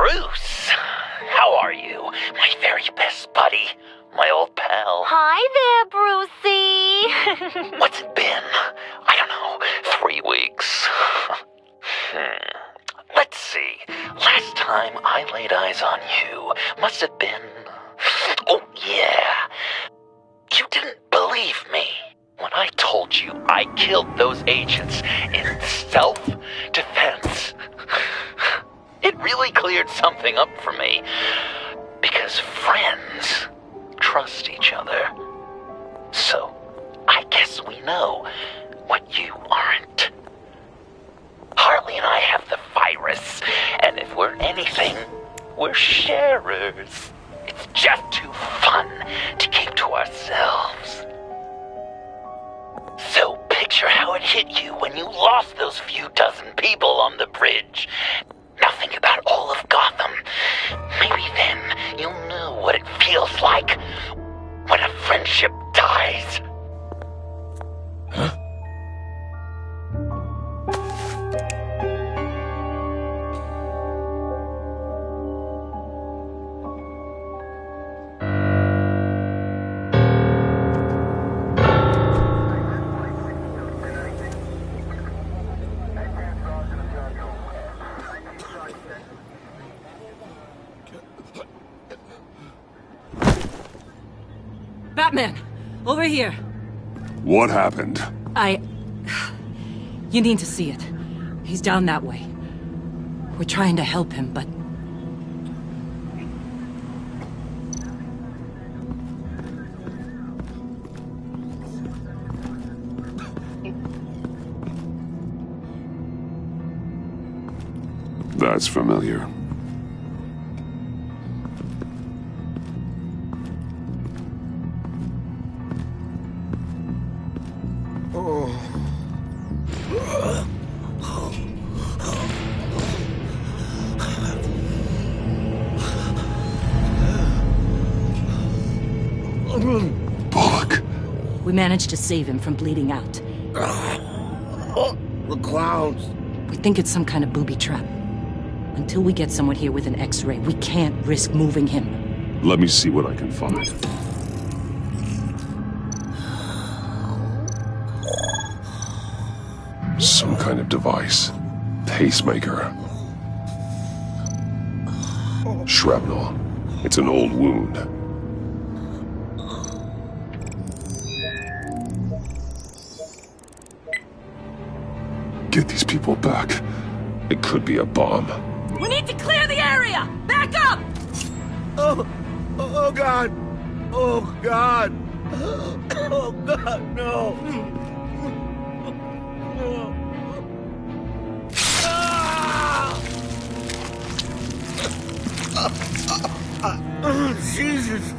Bruce! How are you? My very best buddy. My old pal. Hi there, Brucey. What's it been? I don't know, 3 weeks. Let's see. Last time I laid eyes on you must have been... Oh, yeah. You didn't believe me when I told you I killed those agents in self-defense. It really cleared something up for me. Because friends trust each other. So, I guess we know what you aren't. Harley and I have the virus, and if we're anything, we're sharers. It's just too fun to keep to ourselves. So picture how it hit you when you lost those few dozen people on the bridge. Now think about all of Gotham. Maybe then you'll know what it feels like when a friendship dies. Huh? Batman! Over here! What happened? You need to see it. He's down that way. We're trying to help him, but... That's familiar. Bullock. We managed to save him from bleeding out. The clowns. We think it's some kind of booby trap. Until we get someone here with an X-ray, we can't risk moving him. Let me see what I can find. Some kind of device. Pacemaker. Shrapnel. It's an old wound. Get these people back. It could be a bomb. We need to clear the area! Back up! Oh God! Oh God! Oh God, no! Jesus!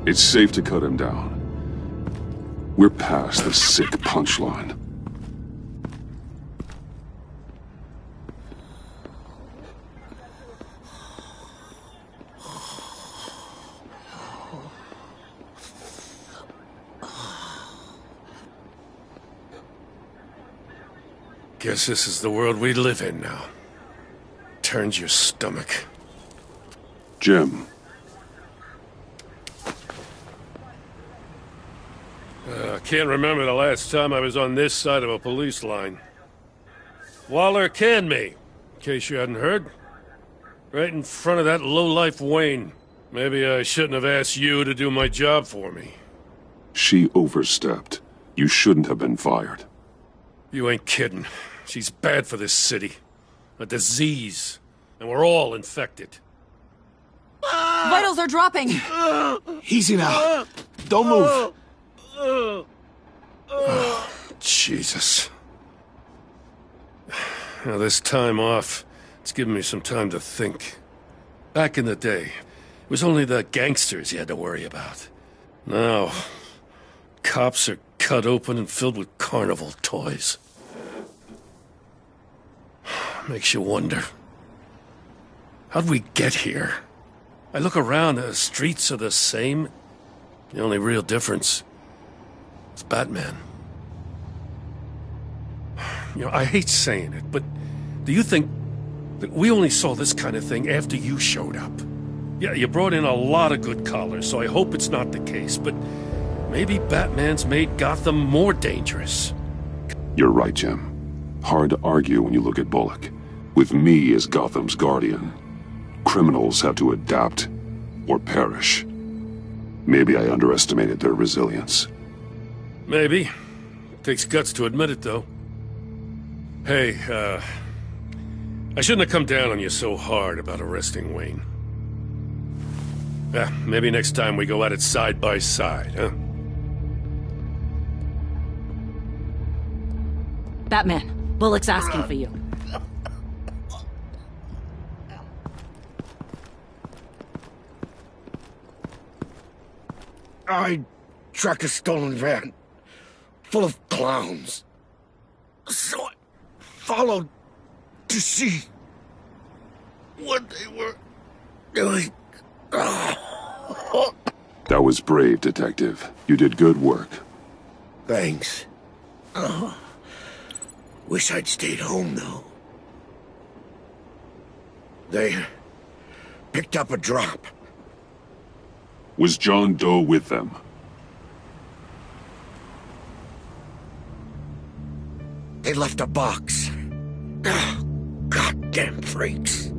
It's safe to cut him down. We're past the sick punchline. Guess this is the world we live in now. Turns your stomach. Jim. I can't remember the last time I was on this side of a police line. Waller canned me, in case you hadn't heard. Right in front of that lowlife Wayne. Maybe I shouldn't have asked you to do my job for me. She overstepped. You shouldn't have been fired. You ain't kidding. She's bad for this city. A disease. And we're all infected. Vitals are dropping! Easy now. Don't move. Jesus. Now, this time off, it's given me some time to think. Back in the day, it was only the gangsters you had to worry about. Now, cops are cut open and filled with carnival toys. Makes you wonder. How'd we get here? I look around, the streets are the same. The only real difference is Batman. You know, I hate saying it, but do you think that we only saw this kind of thing after you showed up? Yeah, you brought in a lot of good callers, so I hope it's not the case, but maybe Batman's made Gotham more dangerous. You're right, Jim. Hard to argue when you look at Bullock. With me as Gotham's guardian, criminals have to adapt or perish. Maybe I underestimated their resilience. Maybe. Takes guts to admit it, though. Hey, I shouldn't have come down on you so hard about arresting Wayne. Maybe next time we go at it side by side, huh? Batman, Bullock's asking for you. I tracked a stolen van full of clowns. So I followed to see what they were doing. That was brave, Detective. You did good work. Thanks. Wish I'd stayed home, though. They picked up a drop. Was John Doe with them? They left a box. Goddamn freaks.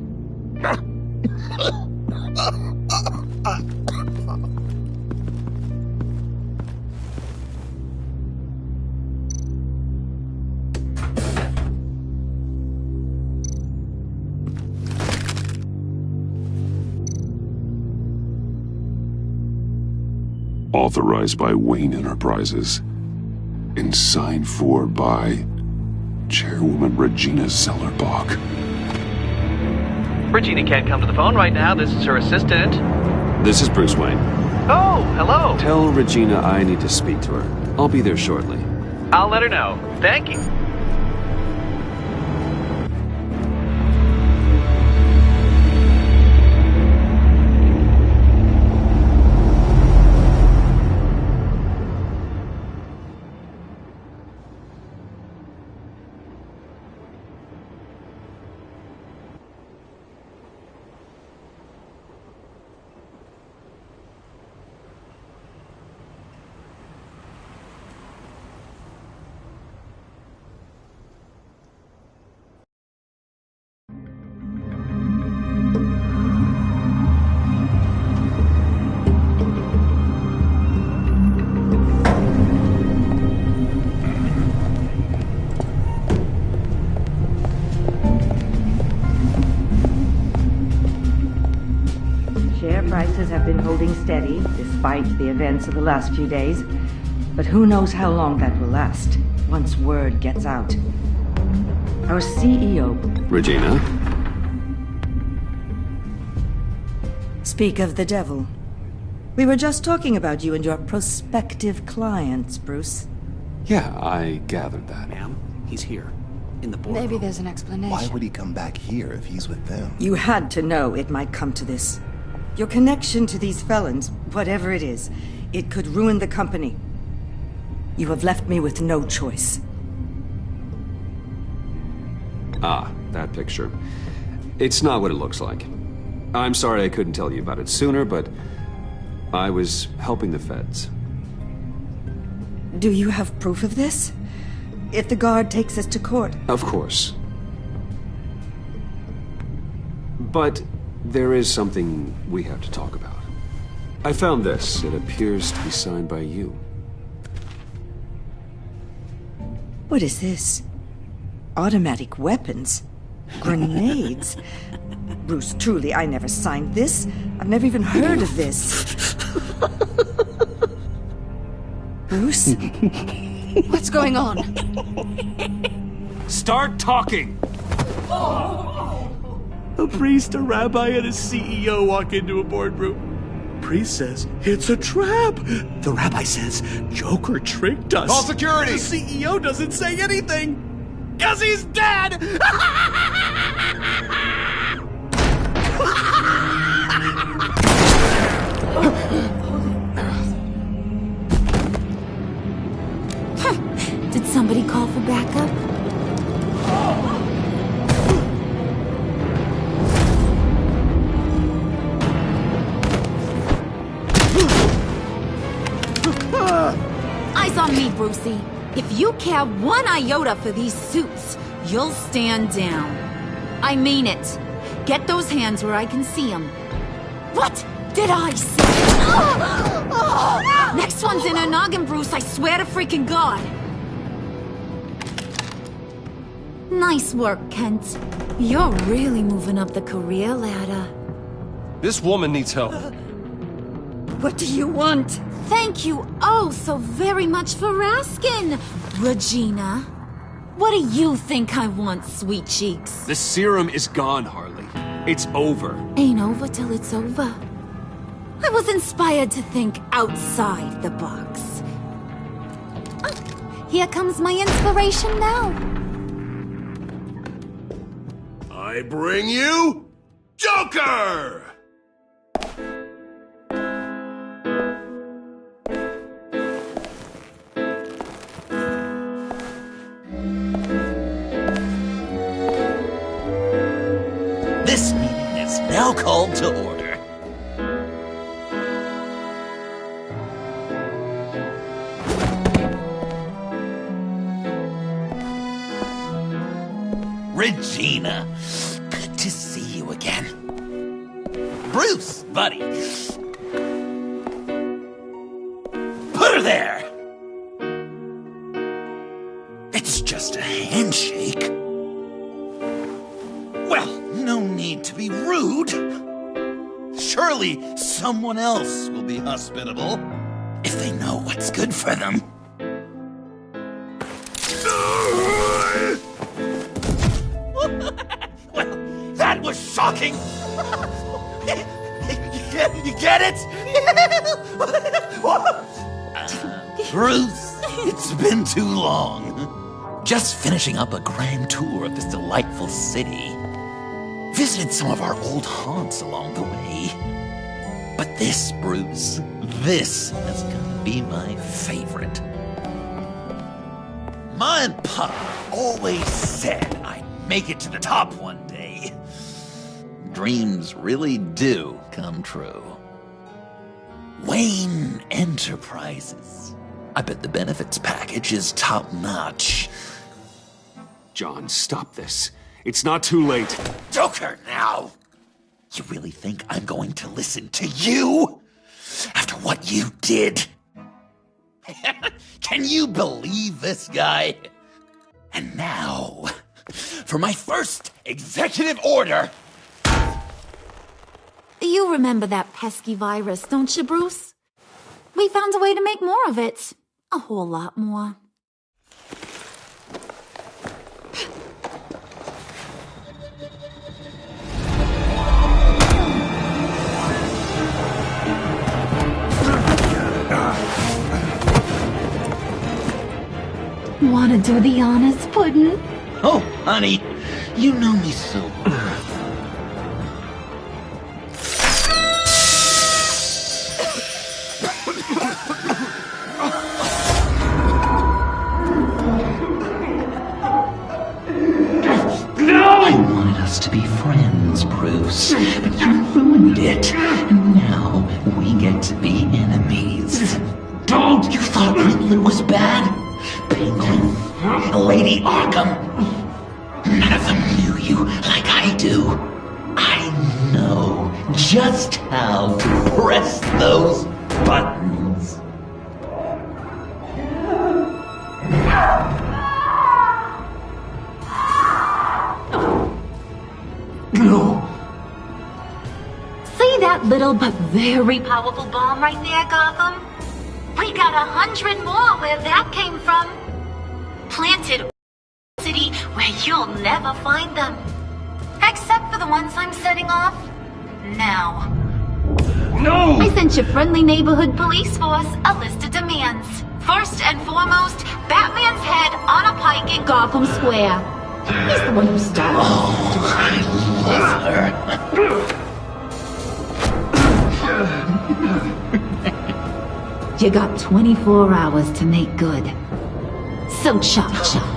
Authorized by Wayne Enterprises. And signed for by Chairwoman Regina Zellerbach. Regina can't come to the phone right now. This is her assistant. This is Bruce Wayne. Oh, hello. Tell Regina I need to speak to her. I'll be there shortly. I'll let her know. Thank you. Prices have been holding steady despite the events of the last few days. But who knows how long that will last once word gets out. Our CEO... Regina? Speak of the devil. We were just talking about you and your prospective clients, Bruce. Yeah, I gathered that. Ma'am, he's here. In the boardroom. Maybe there's an explanation. Why would he come back here if he's with them? You had to know it might come to this. Your connection to these felons, whatever it is, it could ruin the company. You have left me with no choice. Ah, that picture. It's not what it looks like. I'm sorry I couldn't tell you about it sooner, but I was helping the feds. Do you have proof of this? If the guard takes us to court? Of course. But there is something we have to talk about. I found this. It appears to be signed by you. What is this? Automatic weapons? Grenades? Bruce, truly, I never signed this. I've never even heard of this. Bruce? What's going on? Start talking! A priest, a rabbi, and a CEO walk into a boardroom. Priest says it's a trap. The rabbi says Joker tricked us. Call security! The CEO doesn't say anything. 'Cause he's dead! Did somebody call for backup? Eyes on me, Brucey. If you care one iota for these suits, you'll stand down. I mean it. Get those hands where I can see them. What did I say? Next one's in her noggin, Bruce, I swear to freaking God. Nice work, Kent. You're really moving up the career ladder. This woman needs help. What do you want? Thank you oh so very much for asking, Regina. What do you think I want, sweet cheeks? The serum is gone, Harley. It's over. Ain't over till it's over. I was inspired to think outside the box. Oh, here comes my inspiration now. I bring you Joker! This meeting is now called to order. Regina, good to see you again. Bruce, buddy. Put her there. It's just a handshake. Well, no need to be rude. Surely someone else will be hospitable if they know what's good for them. Well, that was shocking. You get it? Bruce, it's been too long. Just finishing up a grand tour of this delightful city. Visited some of our old haunts along the way. But this, Bruce, this is gonna be my favorite. Ma and Pa always said I'd make it to the top one day. Dreams really do come true. Wayne Enterprises. I bet the benefits package is top-notch. John, stop this. It's not too late. Joker, now! You really think I'm going to listen to you? After what you did? Can you believe this guy? And now, for my first executive order. You remember that pesky virus, don't you, Bruce? We found a way to make more of it. A whole lot more. Wanna do the honors, Puddin'? Oh, honey, you know me so well. I wanted us to be friends, Bruce, but you ruined it. And now we get to be enemies. Don't! You thought Riddler was bad? Penguin, Lady Arkham. None of them knew you like I do. I know just how to press those buttons. No. See that little but very powerful bomb right there, Gotham? We got 100 more where that came from. Planted in a city where you'll never find them. Except for the ones I'm setting off now. No! I sent your friendly neighborhood police force a list of demands. First and foremost, Batman's head on a pike in Gotham Square. He's the one who started. Oh, I love her. You got 24 hours to make good. So chop chop.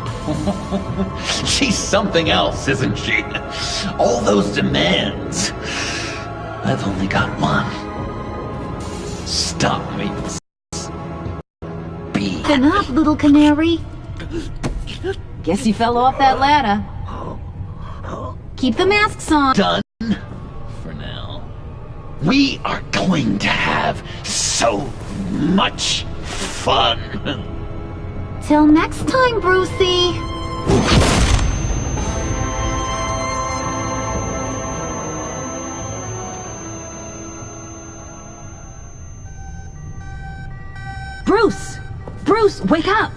She's something else, isn't she? All those demands. I've only got one. Stop me. Listen up, little canary. Guess you fell off that ladder. Keep the masks on. Done for now. We are going to have so much fun. Till next time, Brucey. Bruce! Bruce, wake up!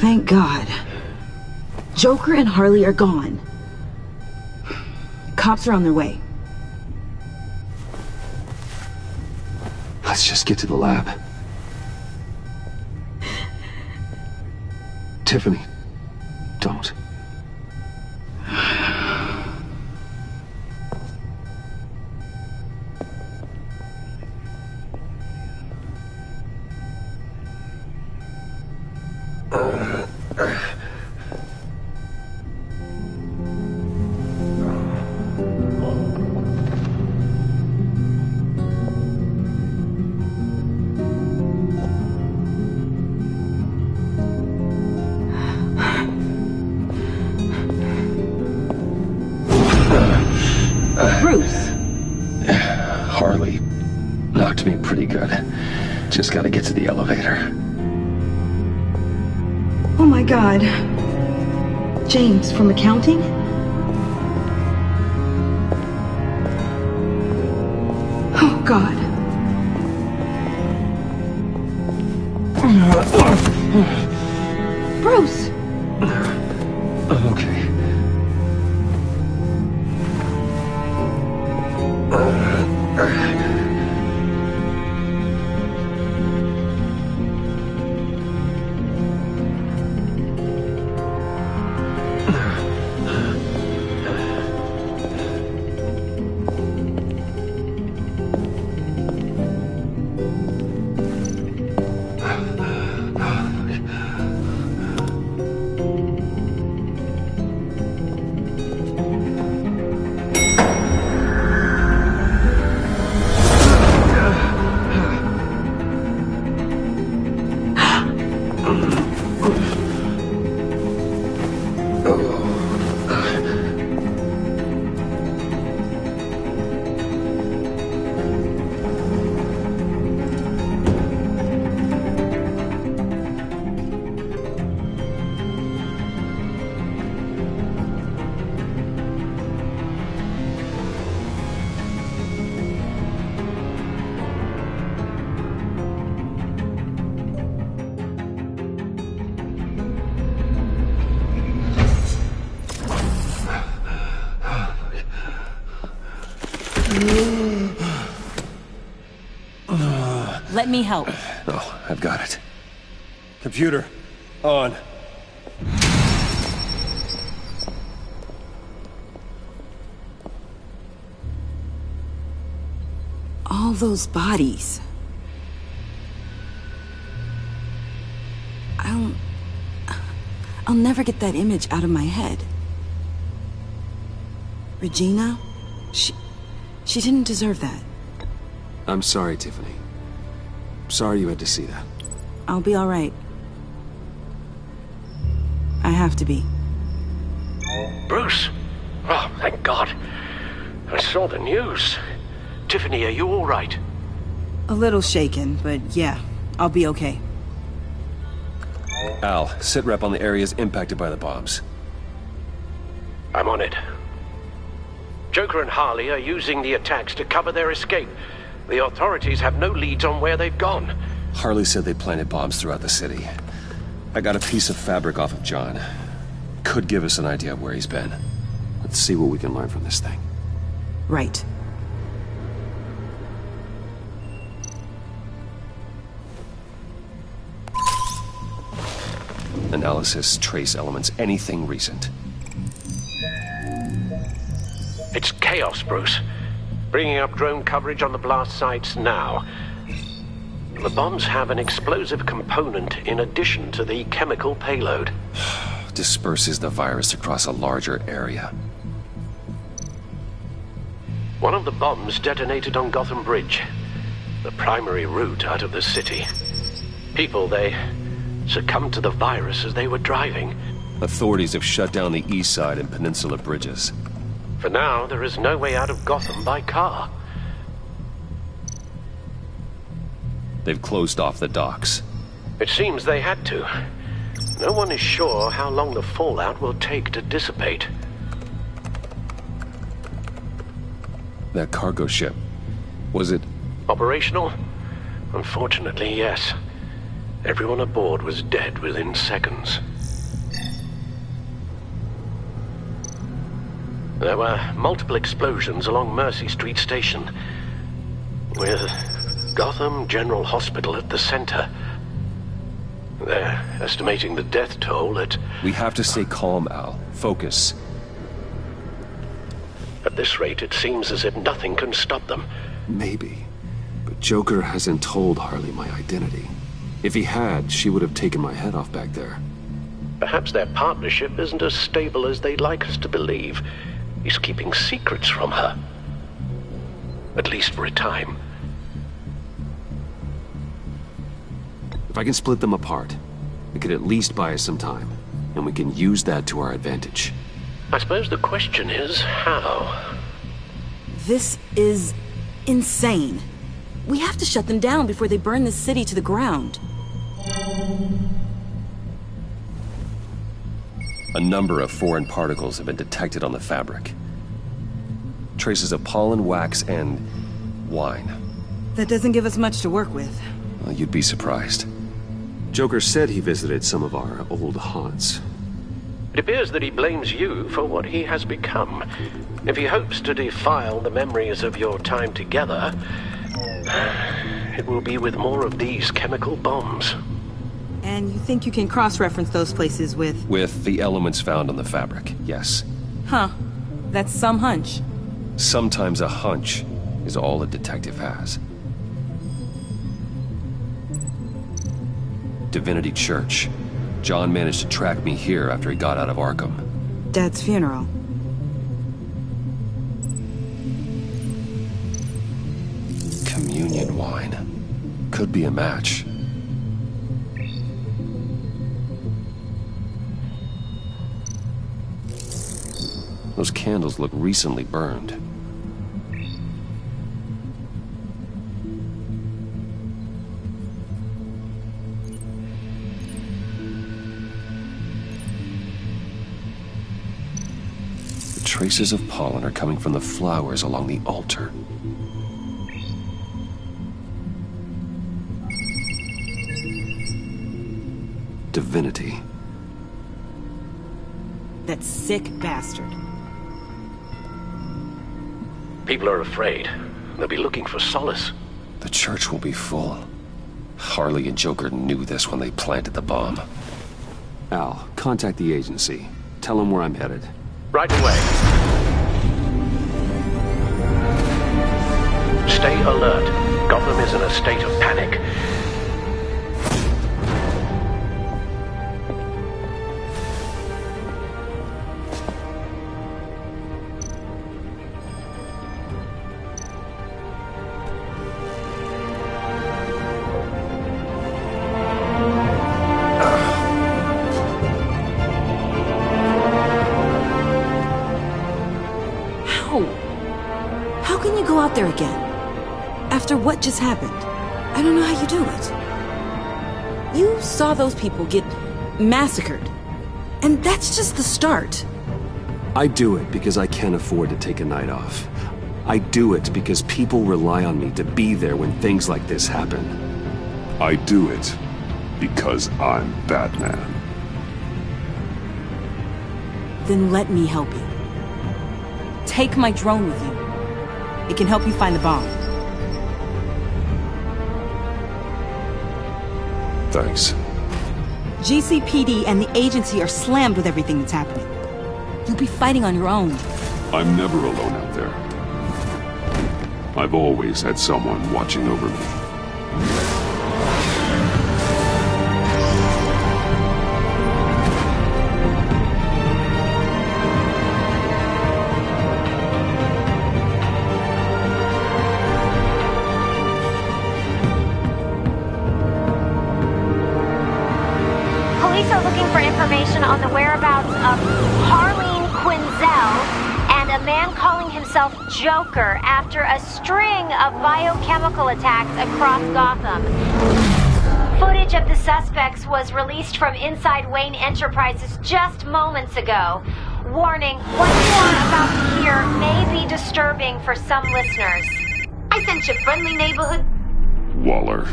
Thank God. Joker and Harley are gone. Cops are on their way. Let's just get to the lab. Tiffany, don't. Bruce! Harley knocked me pretty good. Just gotta get to the elevator. Oh my God. James, from accounting? Oh God. Bruce! Okay. Let me help. Oh, I've got it. Computer, on. All those bodies. I'll never get that image out of my head. Regina? She didn't deserve that. I'm sorry, Tiffany. Sorry you had to see that. I'll be all right. I have to be. Bruce! Oh, thank God. I saw the news. Tiffany, are you all right? A little shaken, but yeah, I'll be okay. Al, sit rep on the areas impacted by the bombs. I'm on it. Joker and Harley are using the attacks to cover their escape. The authorities have no leads on where they've gone. Harley said they planted bombs throughout the city. I got a piece of fabric off of John. Could give us an idea of where he's been. Let's see what we can learn from this thing. Right. Analysis, trace elements, anything recent. It's chaos, Bruce. Bringing up drone coverage on the blast sites now. The bombs have an explosive component in addition to the chemical payload. Disperses the virus across a larger area. One of the bombs detonated on Gotham Bridge, the primary route out of the city. People, they succumbed to the virus as they were driving. Authorities have shut down the east side and peninsula bridges. For now, there is no way out of Gotham by car. They've closed off the docks. It seems they had to. No one is sure how long the fallout will take to dissipate. That cargo ship, was it operational? Unfortunately, yes. Everyone aboard was dead within seconds. There were multiple explosions along Mercy Street Station, with Gotham General Hospital at the center. They're estimating the death toll at... We have to stay calm, Al. Focus. At this rate, it seems as if nothing can stop them. Maybe. But Joker hasn't told Harley my identity. If he had, she would have taken my head off back there. Perhaps their partnership isn't as stable as they'd like us to believe. He's keeping secrets from her. At least for a time. If I can split them apart, it could at least buy us some time. And we can use that to our advantage. I suppose the question is, how? This is insane. We have to shut them down before they burn the city to the ground. A number of foreign particles have been detected on the fabric. Traces of pollen, wax, and wine. That doesn't give us much to work with. Well, you'd be surprised. Joker said he visited some of our old haunts. It appears that he blames you for what he has become. If he hopes to defile the memories of your time together, it will be with more of these chemical bombs. And you think you can cross-reference those places with... With the elements found on the fabric, yes. Huh. That's some hunch. Sometimes a hunch is all a detective has. Divinity Church. John managed to track me here after he got out of Arkham. Dad's funeral. Communion wine. Could be a match. Those candles look recently burned. The traces of pollen are coming from the flowers along the altar. Divinity. That sick bastard. People are afraid. They'll be looking for solace. The church will be full. Harley and Joker knew this when they planted the bomb. Al, contact the agency. Tell them where I'm headed. Right away. Stay alert. Gotham is in a state of panic. How can you go out there again? After what just happened? I don't know how you do it. You saw those people get massacred. And that's just the start. I do it because I can't afford to take a night off. I do it because people rely on me to be there when things like this happen. I do it because I'm Batman. Then let me help you. Take my drone with you. It can help you find the bomb. Thanks. GCPD and the agency are slammed with everything that's happening. You'll be fighting on your own. I'm never alone out there. I've always had someone watching over me. Police are looking for information on the whereabouts of Harleen Quinzel and a man calling himself Joker after a string of biochemical attacks across Gotham. Footage of the suspects was released from inside Wayne Enterprises just moments ago. Warning, what you are about to hear may be disturbing for some listeners. I sent you friendly neighborhood... Waller.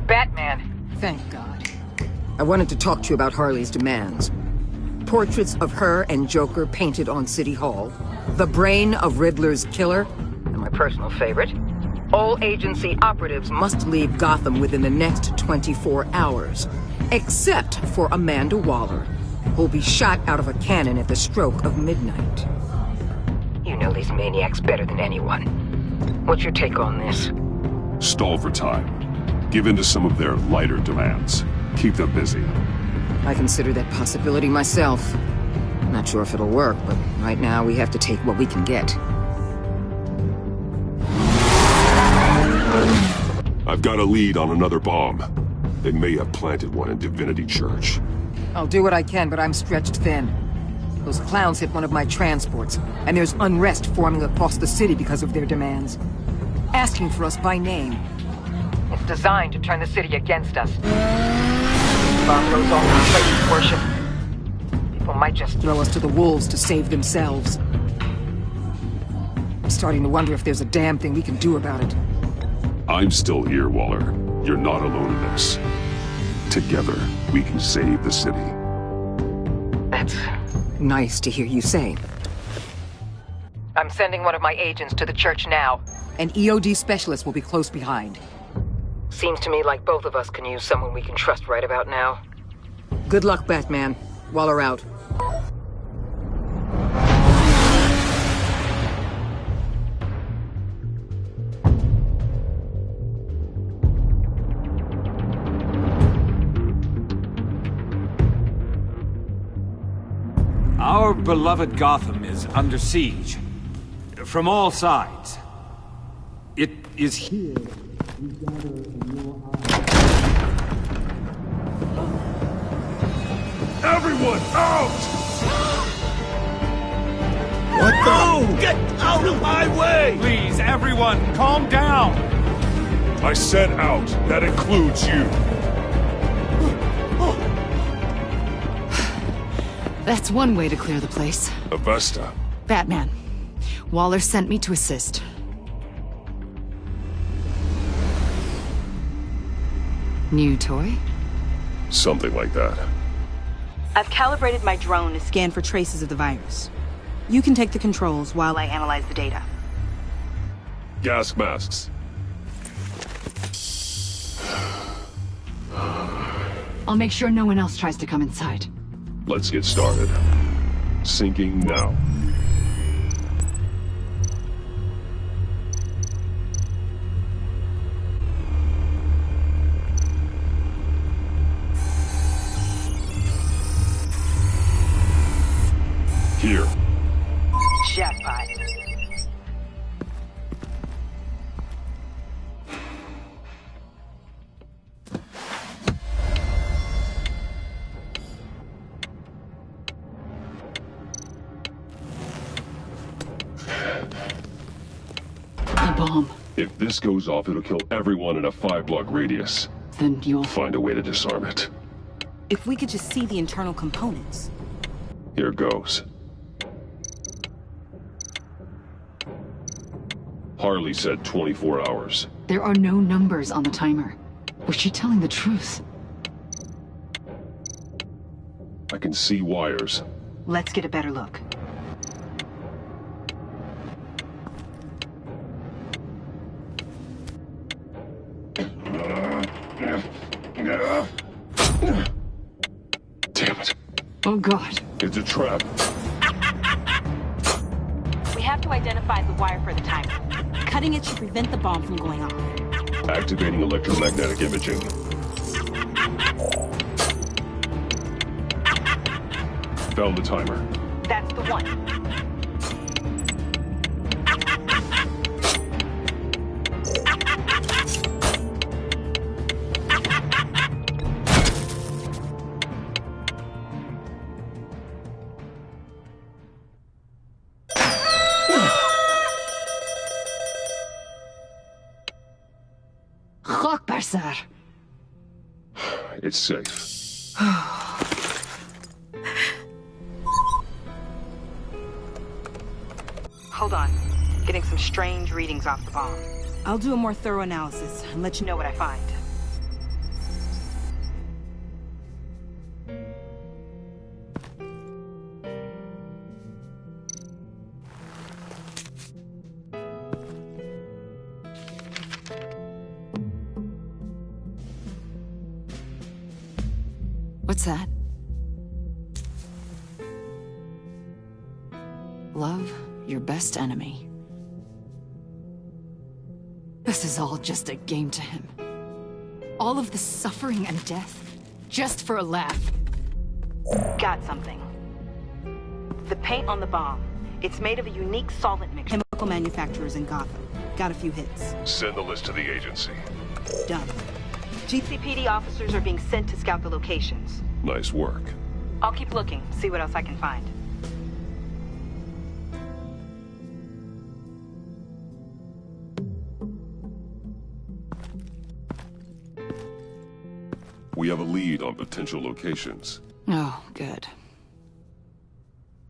Batman. Thank God. I wanted to talk to you about Harley's demands. Portraits of her and Joker painted on City Hall. The brain of Riddler's killer. And my personal favorite. All agency operatives must leave Gotham within the next 24 hours. Except for Amanda Waller, who'll be shot out of a cannon at the stroke of midnight. You know these maniacs better than anyone. What's your take on this? Stall for time. Give in to some of their lighter demands. Keep them busy. I consider that possibility myself. Not sure if it'll work, but right now we have to take what we can get. I've got a lead on another bomb. They may have planted one in Divinity Church. I'll do what I can, but I'm stretched thin. Those clowns hit one of my transports, and there's unrest forming across the city because of their demands. Asking for us by name. It's designed to turn the city against us. Bomb goes off in places of worship. People might just throw us to the wolves to save themselves. I'm starting to wonder if there's a damn thing we can do about it. I'm still here, Waller. You're not alone in this. Together, we can save the city. That's nice to hear you say. I'm sending one of my agents to the church now. An EOD specialist will be close behind. Seems to me like both of us can use someone we can trust right about now. Good luck, Batman. Waller out. Our beloved Gotham is under siege. From all sides. It is here we gather in your Everyone, out! What the? Get out of my way! Please, everyone, calm down! I said out. That includes you. That's one way to clear the place. Avesta. Batman. Waller sent me to assist. New toy? Something like that. I've calibrated my drone to scan for traces of the virus. You can take the controls while I analyze the data. Gas masks. I'll make sure no one else tries to come inside. Let's get started. Syncing now. Here. Jackpot. A bomb. If this goes off, it'll kill everyone in a 5-block radius. Then you'll find a way to disarm it. If we could just see the internal components. Here goes. Harley said 24 hours. There are no numbers on the timer. Was she telling the truth? I can see wires. Let's get a better look. Oh, God. It's a trap. We have to identify the wire for the timer. Cutting it should prevent the bomb from going off. Activating electromagnetic imaging. Found the timer. That's the one. Sir. It's safe. Hold on. Getting some strange readings off the bomb. I'll do a more thorough analysis and let you know what I find. What's that? Love your best enemy. This is all just a game to him. All of the suffering and death, just for a laugh. Got something. The paint on the bomb. It's made of a unique solvent mixture. Chemical manufacturers in Gotham. Got a few hits. Send the list to the agency. Done. GCPD officers are being sent to scout the locations. Nice work. I'll keep looking, see what else I can find. We have a lead on potential locations. Oh, good.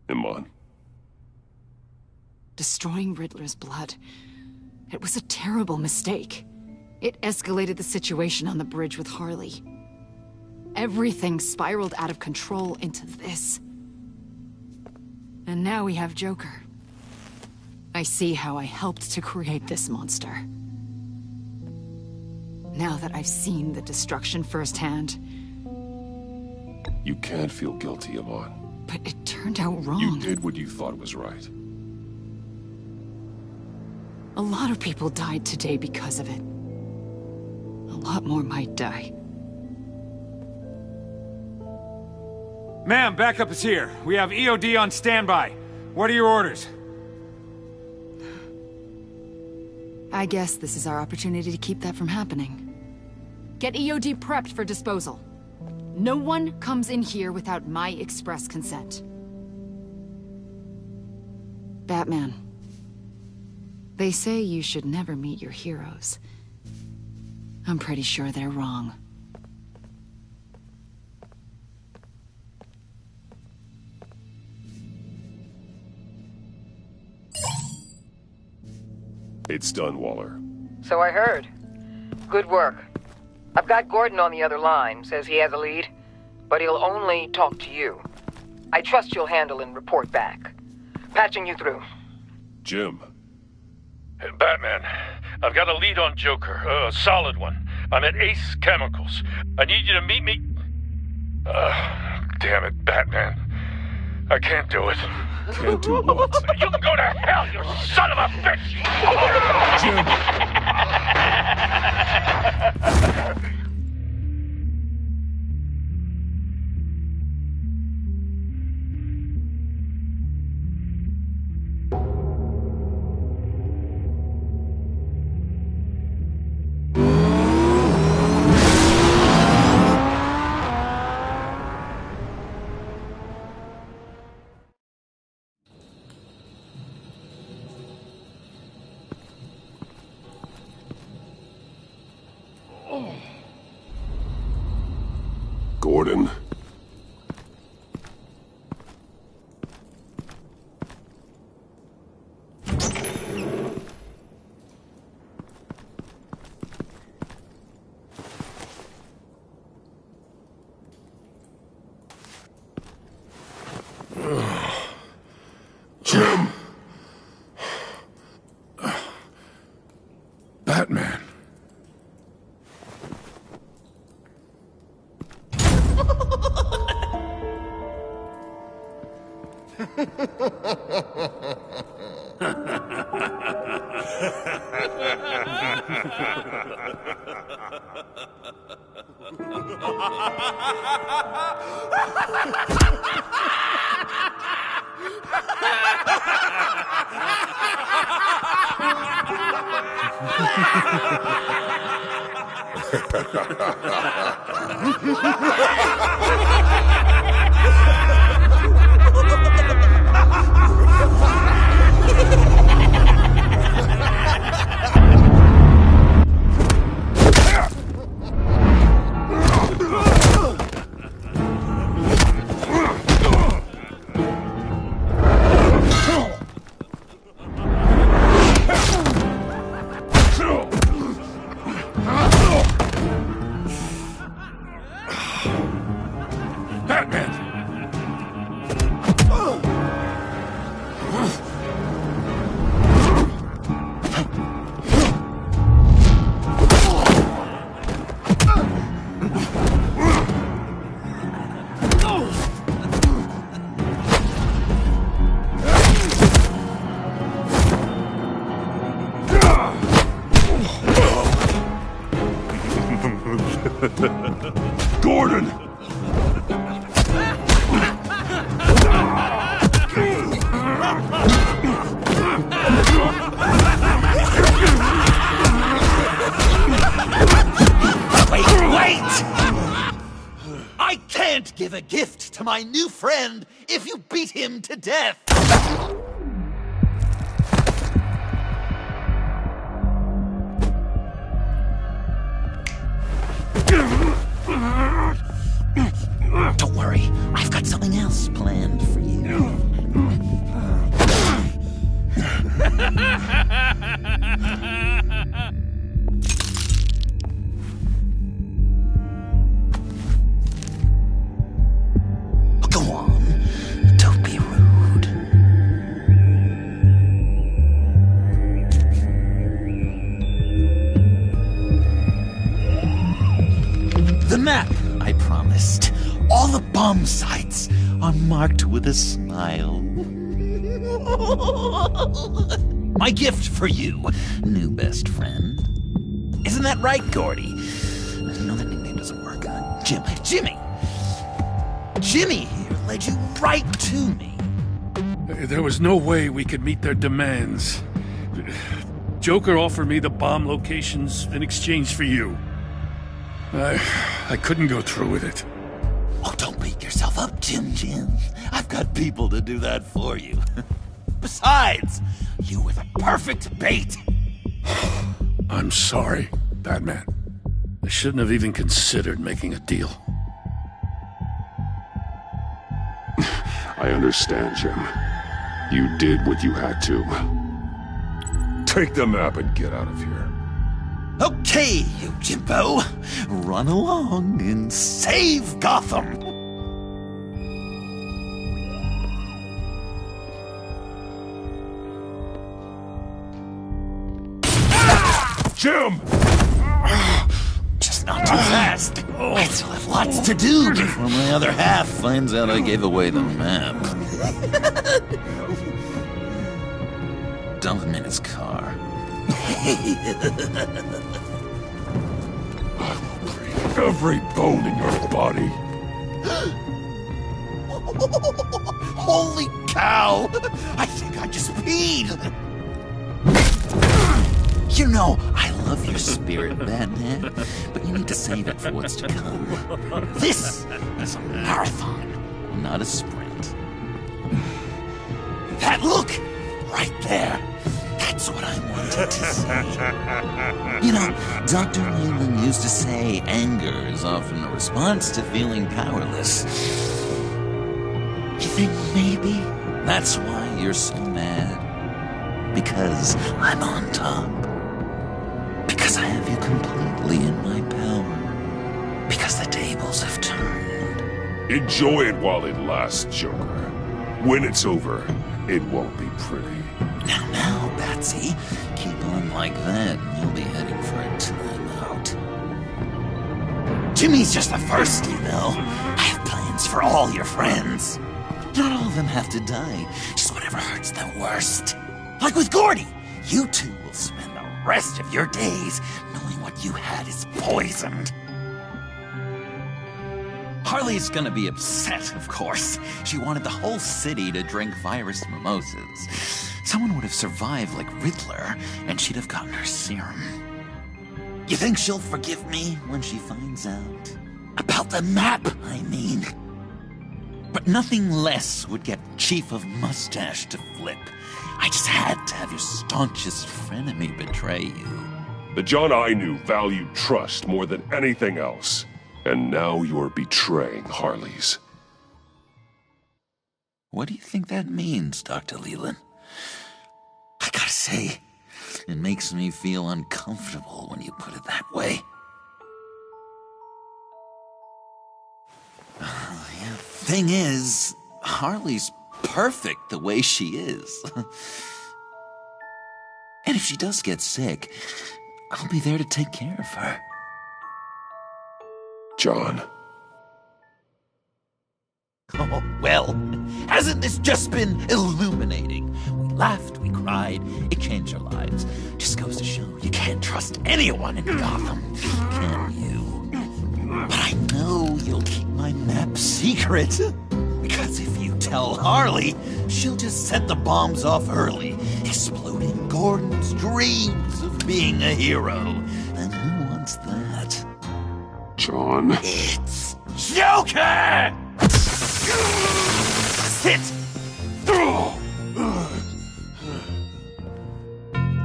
Iman. Destroying Riddler's blood. It was a terrible mistake. It escalated the situation on the bridge with Harley. Everything spiraled out of control into this. And now we have Joker. I see how I helped to create this monster. Now that I've seen the destruction firsthand... You can't feel guilty, Iman. But it turned out wrong. You did what you thought was right. A lot of people died today because of it. A lot more might die. Ma'am, backup is here. We have EOD on standby. What are your orders? I guess this is our opportunity to keep that from happening. Get EOD prepped for disposal. No one comes in here without my express consent. Batman. They say you should never meet your heroes. I'm pretty sure they're wrong. It's done, Waller. So I heard. Good work. I've got Gordon on the other line, says he has a lead, but he'll only talk to you. I trust you'll handle and report back. Patching you through. Jim. Batman, I've got a lead on Joker, a solid one. I'm at Ace Chemicals. I need you to meet me... damn it, Batman. I can't do it. Can't do what? You can go to hell, you son of a bitch! Gordon. Jim. Batman. Gordon! Wait! I can't give a gift to my new friend if you beat him to death! Don't worry, I've got something else planned for you. Go on, don't be rude. The map I promised. All the bomb sites are marked with a smile. My gift for you, new best friend. Isn't that right, Gordy? No, that nickname doesn't work. Jimmy! Jimmy here led you right to me. There was no way we could meet their demands. Joker offered me the bomb locations in exchange for you. I couldn't go through with it. Oh, don't beat yourself up, Jim. I've got people to do that for you. Besides, you were the perfect bait. I'm sorry, Batman. I shouldn't have even considered making a deal. I understand, Jim. You did what you had to. Take the map and get out of here. Okay, you Jimbo. Run along and save Gotham. Jim! Just not too fast. I still have lots to do before my other half finds out I gave away the map. Dump him in his car. Every bone in your body. Holy cow! I think I just peed! You know, I love your spirit, Batman, but you need to save it for what's to come. This is a marathon, not a sprint. That look! Right there! That's what I wanted to see. You know, Dr. Newman used to say anger is often a response to feeling powerless. You think maybe that's why you're so mad? Because I'm on top. Because I have you completely in my power. Because the tables have turned. Enjoy it while it lasts, Joker. When it's over, it won't be pretty. Now, Batsy, keep on like that and you'll be heading for a timeout. Jimmy's just the first, you know. I have plans for all your friends. Not all of them have to die, just whatever hurts them worst. Like with Gordy, you two will spend the rest of your days knowing what you had is poisoned. Harley's gonna be upset, of course. She wanted the whole city to drink virus mimosas. Someone would have survived like Riddler, and she'd have gotten her serum. You think she'll forgive me when she finds out? About the map, I mean. But nothing less would get Chief of Mustache to flip. I just had to have your staunchest frenemy betray you. The John I knew valued trust more than anything else. And now you're betraying Harley's. What do you think that means, Dr. Leland? I gotta say, it makes me feel uncomfortable when you put it that way. Yeah, thing is, Harley's perfect the way she is. And if she does get sick, I'll be there to take care of her. John. Oh, well, hasn't this just been illuminating? We laughed, we cried, it changed our lives. Just goes to show you can't trust anyone in Gotham, can you? But I know you'll keep my map secret. Because if you tell Harley, she'll just set the bombs off early, exploding Gordon's dreams of being a hero. And who wants that? John. It's Joker! Sit!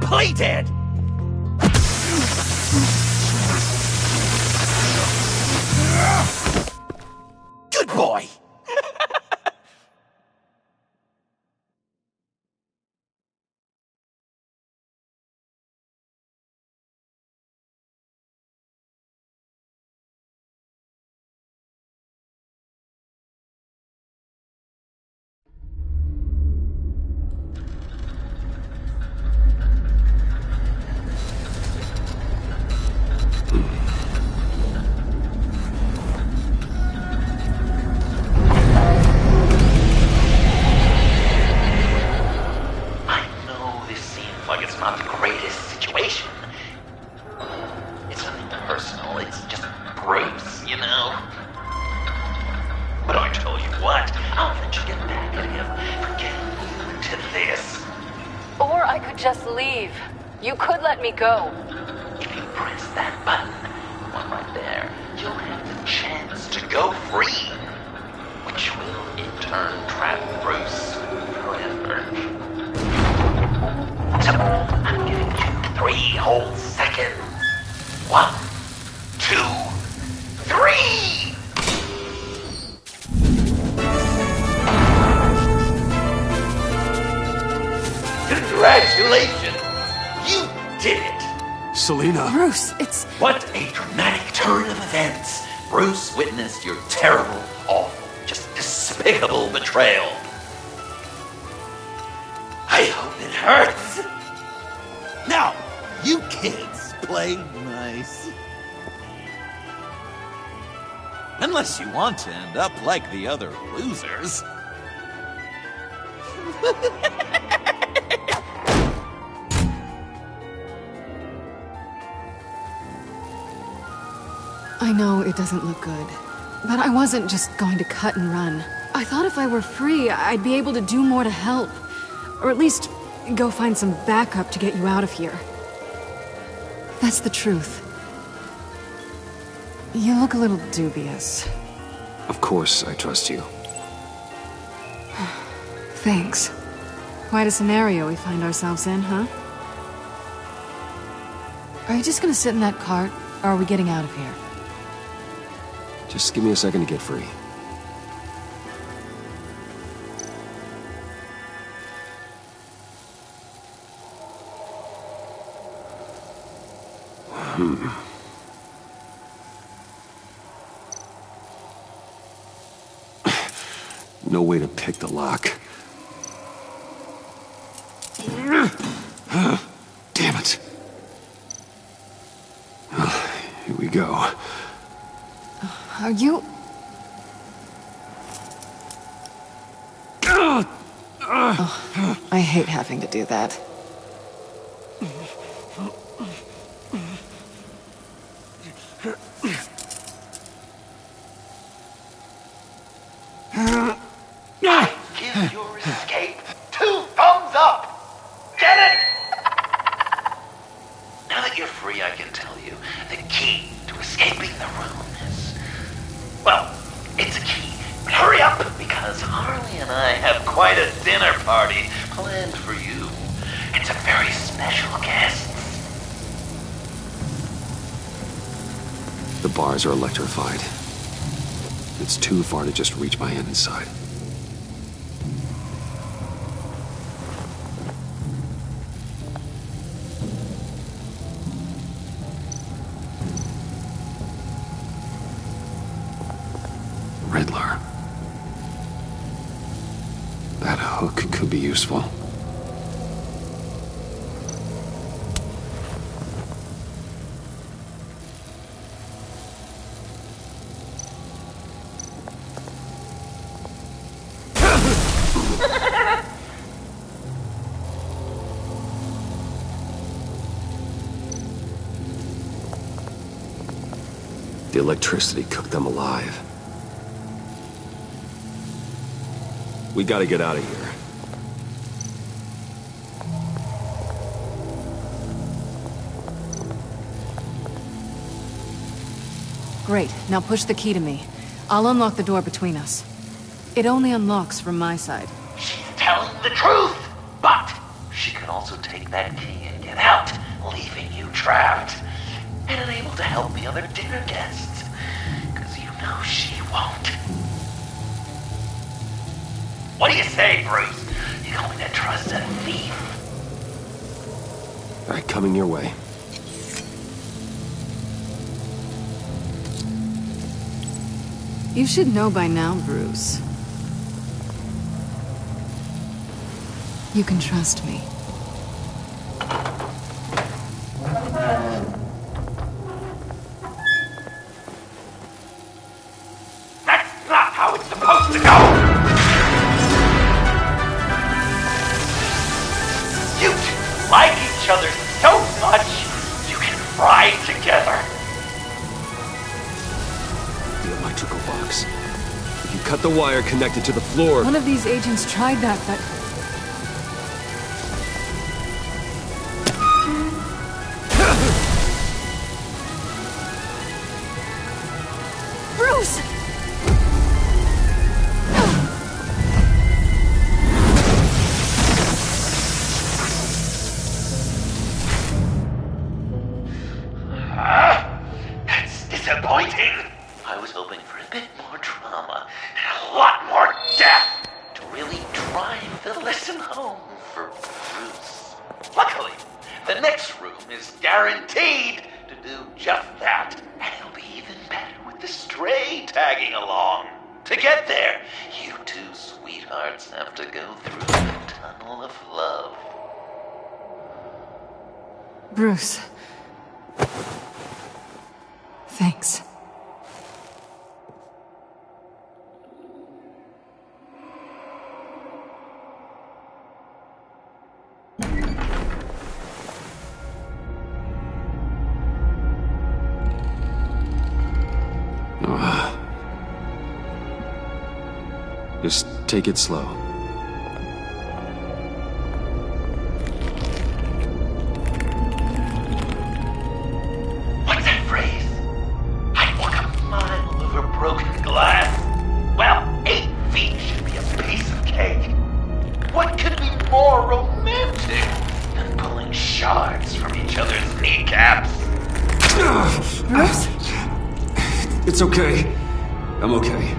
Play dead! Good boy! Go. If you press that button, one right there, you'll have the chance to go free, which will in turn trap Bruce forever. So, I'm giving you 3 whole seconds. 1, 2, 3! Congratulations! You did it! Selina! Bruce, it's... What a dramatic turn of events! Bruce witnessed your terrible, awful, just despicable betrayal. I hope it hurts! Now, you kids play nice. Unless you want to end up like the other losers. I know it doesn't look good, but I wasn't just going to cut and run. I thought if I were free, I'd be able to do more to help. Or at least go find some backup to get you out of here. That's the truth. You look a little dubious. Of course, I trust you. Thanks. Quite a scenario we find ourselves in, huh? Are you just gonna sit in that cart, or are we getting out of here? Just give me a second to get free. No way to pick the lock. Damn it. Here we go. Are you... Oh, I hate having to do that. Give your escape 2 thumbs up! Get it? Now that you're free, I can tell you the key to escaping the room is... well, it's a key. But hurry up, because Harley and I have quite a dinner party planned for you. It's a very special guest. The bars are electrified. It's too far to just reach my hand inside. Riddler. That hook could be useful. The electricity cooked them alive. We gotta get out of here. Great. Now push the key to me. I'll unlock the door between us. It only unlocks from my side. She's telling the truth! But she could also take that key and get out, leaving you trapped. And unable to help the other dinner guests. Because you know she won't. What do you say, Bruce? You going to trust a thief? All right, coming your way. You should know by now, Bruce. You can trust me. That's not how it's supposed to go! You two like each other so much, you can fry together. The electrical box. If you cut the wire connected to the floor... One of these agents tried that, but... Bruce! That's disappointing. I was hoping for a bit more drama and a lot more death to really drive the lesson home for Bruce. Luckily, the next room is guaranteed to do just that. And it'll be even better with the stray tagging along. To get there, you two sweethearts have to go through the tunnel of love. Bruce. Thanks. Just take it slow. What's that phrase? I'd walk a mile over broken glass. Well, 8 feet should be a piece of cake. What could be more romantic than pulling shards from each other's kneecaps? Bruce? It's okay. I'm okay.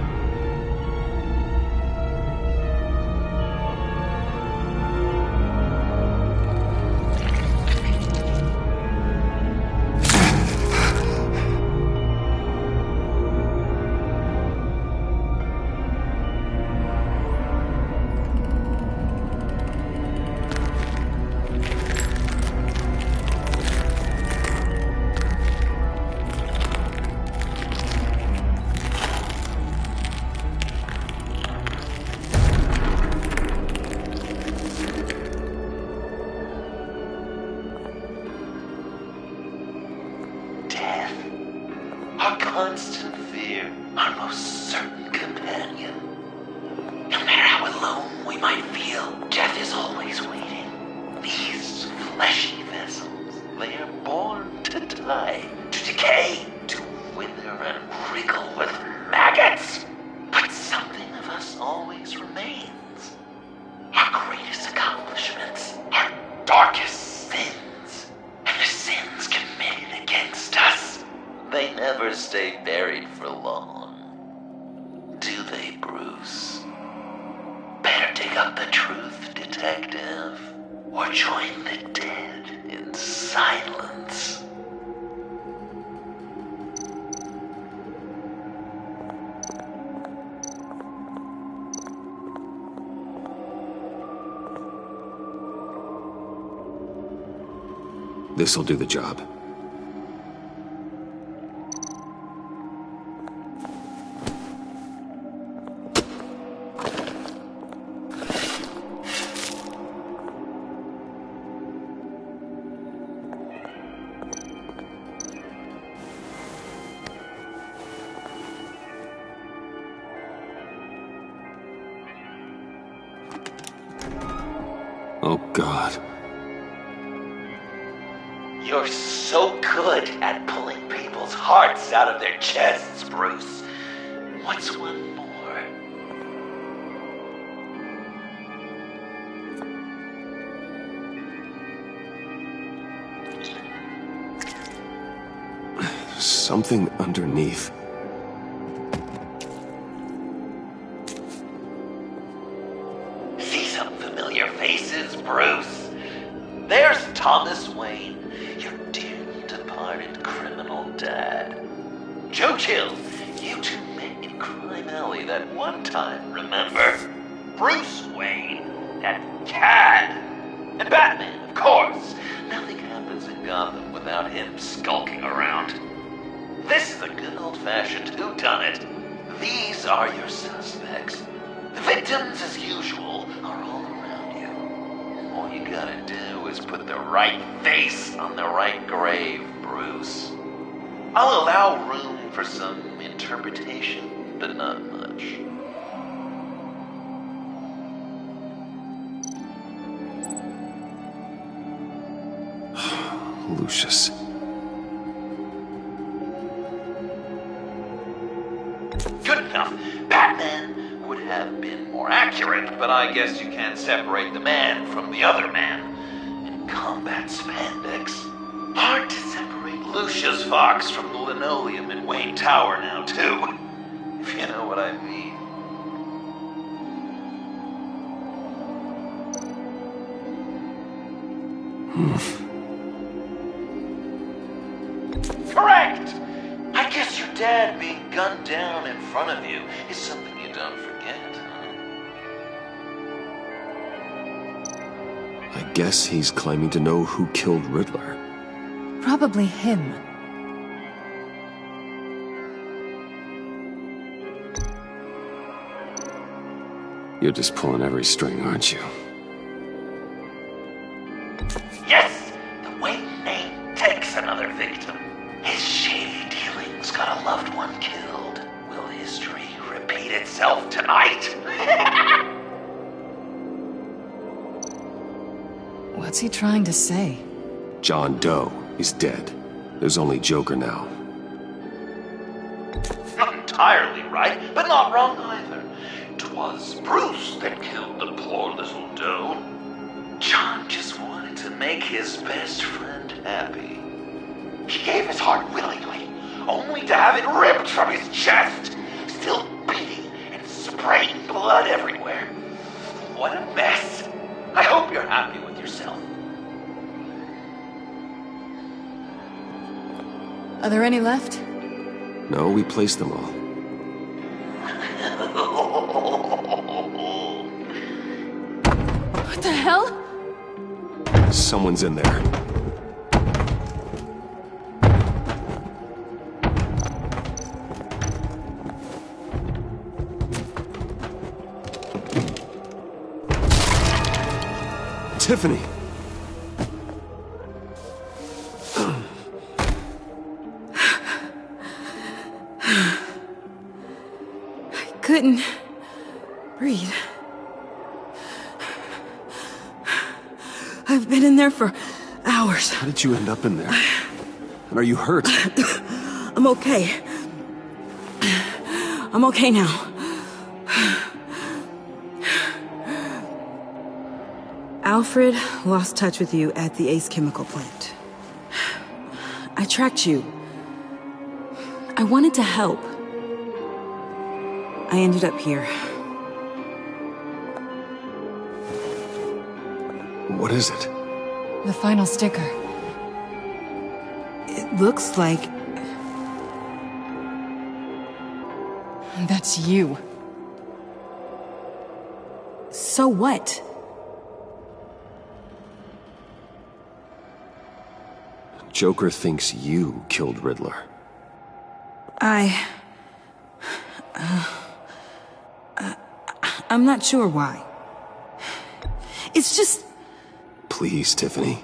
constant fear, our most certain companion. No matter how alone we might feel, death is always waiting. These fleshy vessels, they are born to die, to decay, to wither and wriggle with maggots. But something of us always remains. Our greatest accomplishments, our darkest sins, and the sins committed against us. They never stay buried for long. Do they, Bruce? Better dig up the truth, detective, or join the dead in silence. This'll do the job. Oh, God. You're so good at pulling people's hearts out of their chests, Bruce. What's one more? Something underneath. See some familiar faces, Bruce? There's Thomas Wayne, your dearly departed criminal dad. Joe Chill, you two met in Crime Alley that one time, remember? Bruce Wayne, that cad. And Batman, of course. Nothing happens in Gotham without him skulking around. This is a good old-fashioned whodunit. These are your suspects. The victims, as usual, are all around you. All you gotta do is put the right face on the right grave, Bruce. I'll allow room for some interpretation, but not much. Lucius. Good enough. Batman would have been more accurate, but I guess you can't separate the man from the other man. In combat spandex, hard to separate Lucius Fox from the linoleum in Wayne Tower now, too. If you know what I mean. Correct! I guess your dad being gunned down in front of you is something you don't forget, huh? I guess he's claiming to know who killed Riddler. Probably him. You're just pulling every string, aren't you? Yes! The Wayne name takes another victim. His shady dealings got a loved one killed. Will history repeat itself tonight? What's he trying to say? John Doe is dead. There's only Joker now. Not entirely right, but not wrong either. 'Twas Bruce that killed the poor little Doe. John just wanted to make his best friend happy. He gave his heart willingly, only to have it ripped from his chest, still beating and spraying blood everywhere. What a mess. I hope you're happy with yourself. Are there any left? No, we placed them all. What the hell? Someone's in there. Tiffany! couldn't breathe. I've been in there for hours. How did you end up in there? And are you hurt? I'm okay. I'm okay now. Alfred lost touch with you at the Ace Chemical plant. I tracked you. I wanted to help. I ended up here. What is it? The final sticker. It looks like... That's you. So what? Joker thinks you killed Riddler. I'm not sure why. It's just... Please, Tiffany.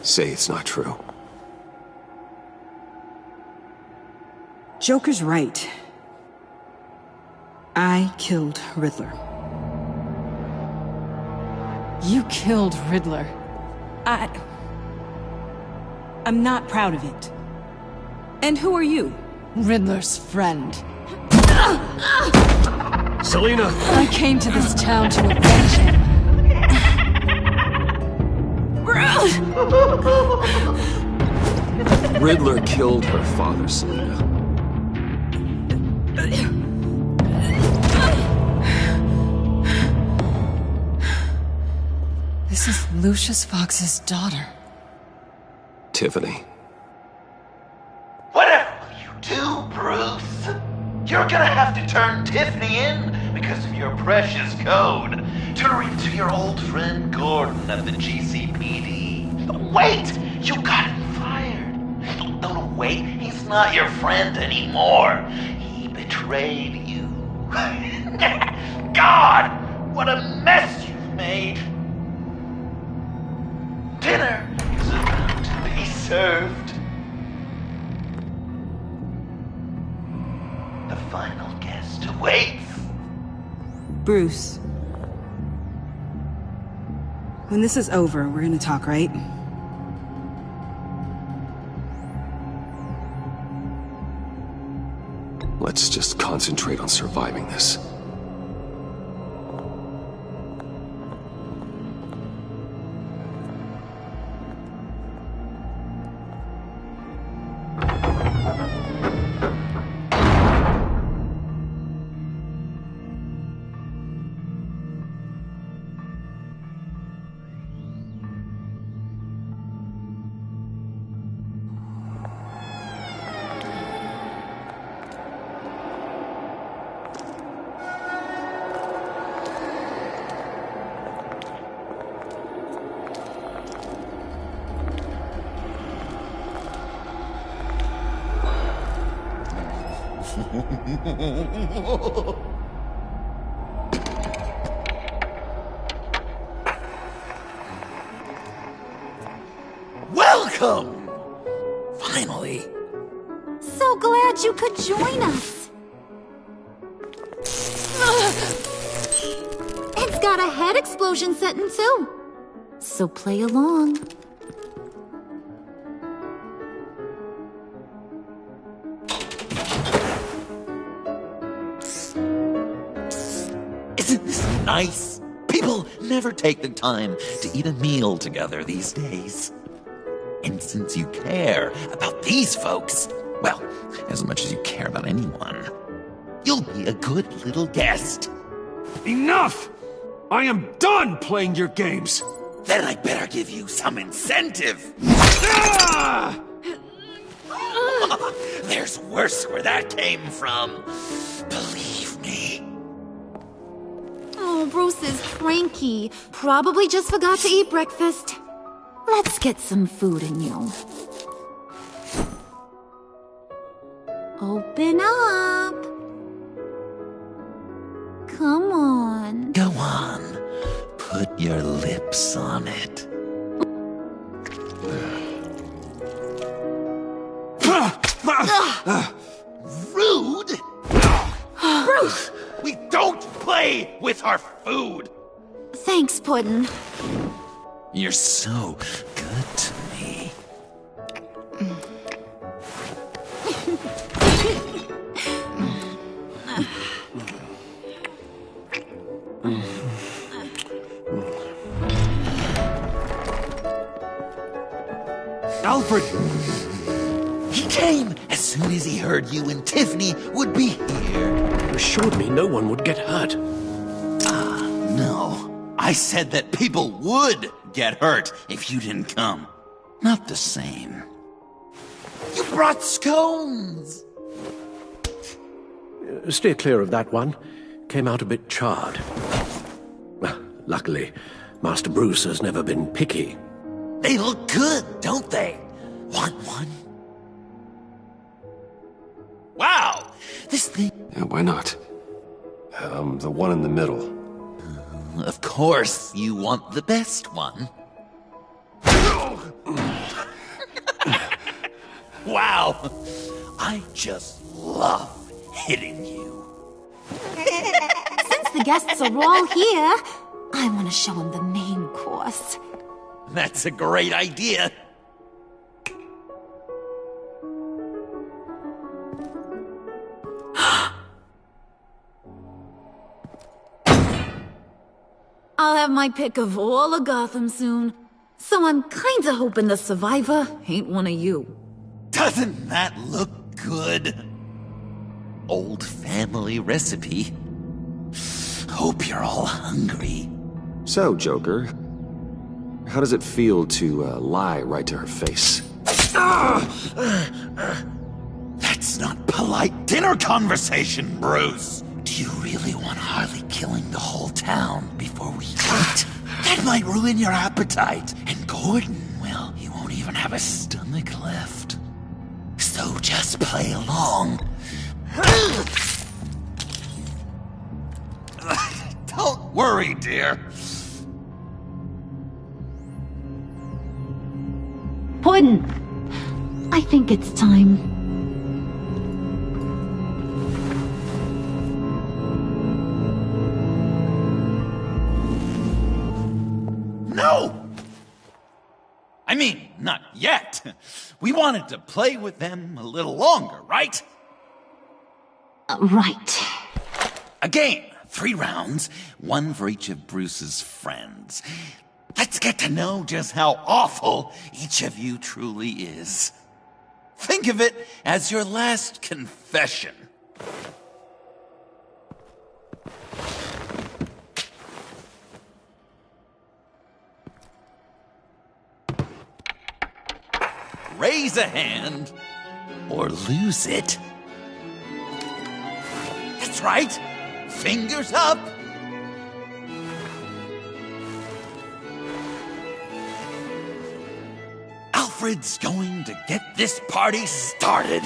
Say it's not true. Joker's right. I killed Riddler. You killed Riddler. I'm not proud of it. And who are you? Riddler's friend. Selina! I came to this town to avenge him. Riddler killed her father, Selina. This is Lucius Fox's daughter. Tiffany. Whatever you do, Bruce, you're gonna have to turn Tiffany in because of your precious code. Turn her into your old friend Gordon of the GCPD. Wait! You got him fired. No, wait. He's not your friend anymore. He betrayed you. God! What a mess you've made. Dinner is about to be served. The final guest awaits. Bruce. When this is over, we're gonna talk, right? Let's just concentrate on surviving this. Welcome! Finally. So glad you could join us. It's got a head explosion setting too. So play along. Isn't this nice? People never take the time to eat a meal together these days. And since you care about these folks, well, as much as you care about anyone, you'll be a good little guest. Enough! I am done playing your games! Then I better give you some incentive. Ah! There's worse where that came from. Believe me. Oh, Bruce is cranky. Probably just forgot to eat breakfast. Let's get some food in you. Open up. Come on. Go on. Put your lips on it. Rude? with our food. Thanks, Puddin'. You're so good to me. Alfred! He came as soon as he heard you and Tiffany would be here. You assured me no one would get hurt. No. I said that people would get hurt if you didn't come. Not the same. You brought scones! Steer clear of that one. Came out a bit charred. Luckily, Master Bruce has never been picky. They look good, don't they? Want one? Wow! This thing... Yeah, why not? The one in the middle. Of course, you want the best one. Wow! I just love hitting you. Since the guests are all here, I want to show them the main course. That's a great idea. I'll have my pick of all of Gotham soon, so I'm kinda hoping the survivor ain't one of you. Doesn't that look good? Old family recipe. Hope you're all hungry. So, Joker, how does it feel to lie right to her face? That's not polite dinner conversation, Bruce. Do you really want Harley killing the whole town before we eat? That might ruin your appetite. And Gordon, well, he won't even have a stomach left. So just play along. Don't worry, dear. Puddin', I think it's time. No! I mean, not yet. We wanted to play with them a little longer, right? Right. A game. 3 rounds, 1 for each of Bruce's friends. Let's get to know just how awful each of you truly is. Think of it as your last confession. Raise a hand, or lose it. That's right. Fingers up. Alfred's going to get this party started.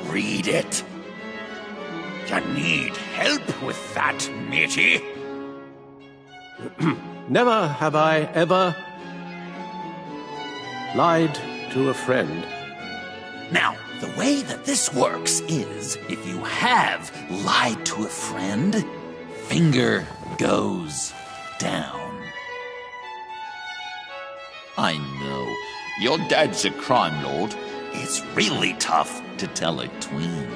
Read it. You need help with that, matey. Never have I ever lied to a friend. Now, the way that this works is, if you have lied to a friend, finger goes down. I know, your dad's a crime lord. It's really tough to tell a tween.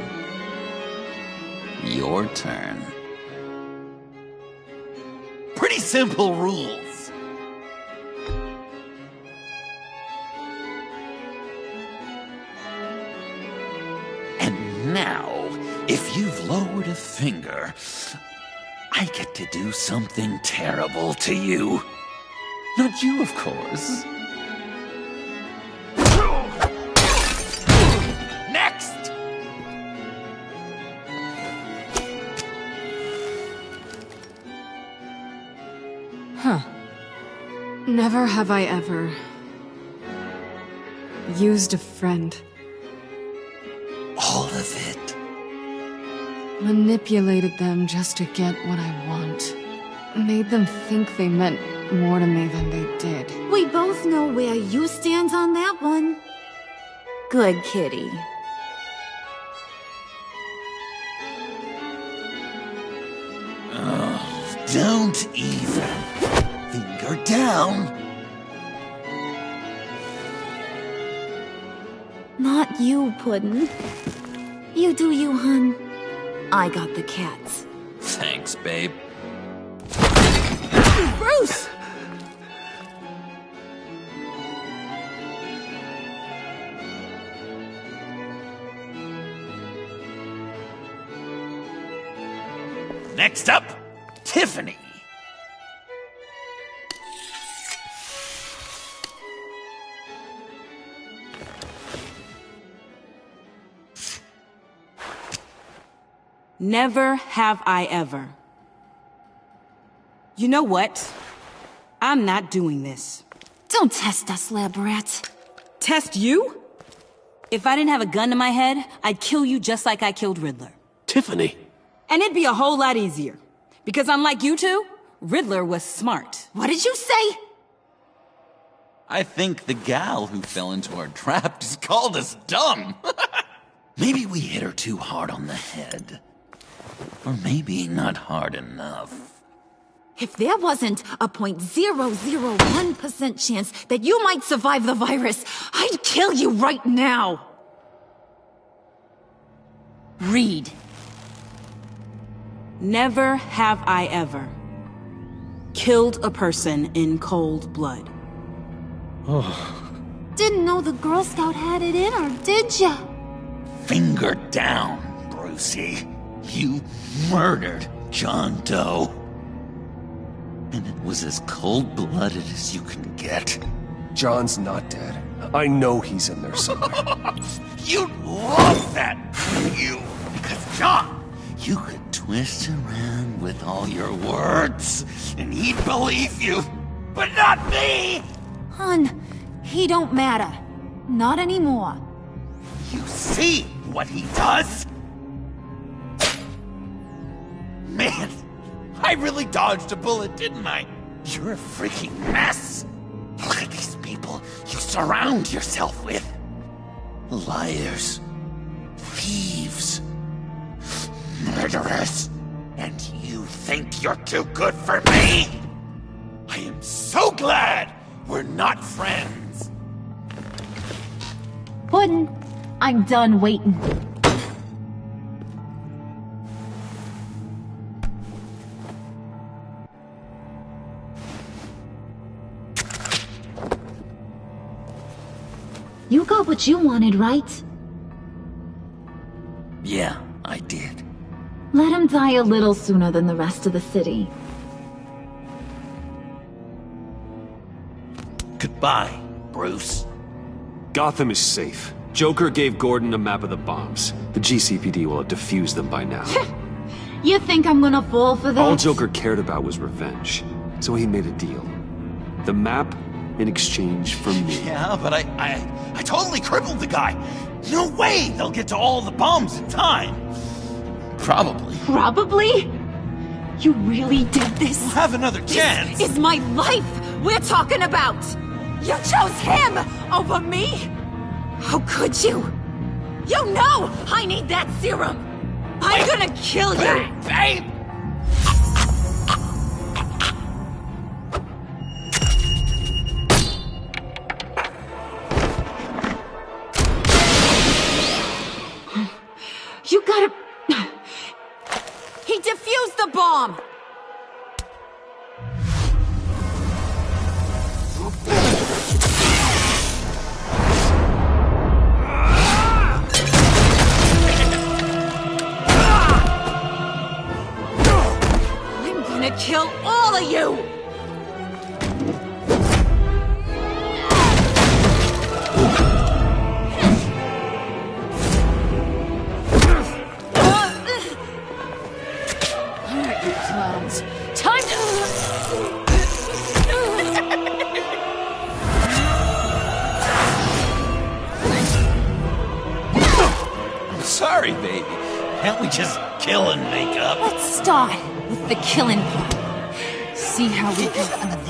Your turn. Pretty simple rules. And now, if you've lowered a finger, I get to do something terrible to you. Not you, of course. Next! Huh. Never have I ever used a friend. All of it. Manipulated them just to get what I want. Made them think they meant more to me than they did. We both know where you stand on that one. Good kitty. Don't even. Finger down. Not you, Puddin'. You do you, hun. I got the cats. Thanks, babe. Bruce! Next up, Tiffany. Never have I ever. You know what? I'm not doing this. Don't test us, lab rat. Test you? If I didn't have a gun to my head, I'd kill you just like I killed Riddler. Tiffany. And it'd be a whole lot easier. Because unlike you two, Riddler was smart. What did you say? I think the gal who fell into our trap just called us dumb. Maybe we hit her too hard on the head. Or maybe not hard enough. If there wasn't a 0.001% chance that you might survive the virus, I'd kill you right now. Read. Never have I ever killed a person in cold blood. Didn't know the Girl Scout had it in her, did ya? Finger down, Brucey. You murdered John Doe. And it was as cold-blooded as you can get. John's not dead. I know he's in there somewhere. You'd love that, wouldn't you? Because John, you could twist around with all your words, and he'd believe you. But not me! Hun, he don't matter. Not anymore. You see what he does? Man, I really dodged a bullet, didn't I? You're a freaking mess. Look at these people you surround yourself with. Liars. Thieves. Murderers. And you think you're too good for me? I am so glad we're not friends. Puddin', I'm done waiting. You got what you wanted, right? Yeah, I did. Let him die a little sooner than the rest of the city. Goodbye, Bruce. Gotham is safe. Joker gave Gordon a map of the bombs. The GCPD will have defused them by now. You think I'm gonna fall for that? All Joker cared about was revenge, so he made a deal. The map in exchange for me. Yeah, but I totally crippled the guy. No way they'll get to all the bombs in time. Probably. Probably? You really did this? We'll have another chance. This is my life we're talking about. You chose him over me? How could you? You know I need that serum. I'm gonna kill you. Babe! You gotta... He defused the bomb! I'm gonna kill all of you! Time to... I'm sorry, baby. Can't we just kill and make up? Let's start with the killing part. See how we go from there.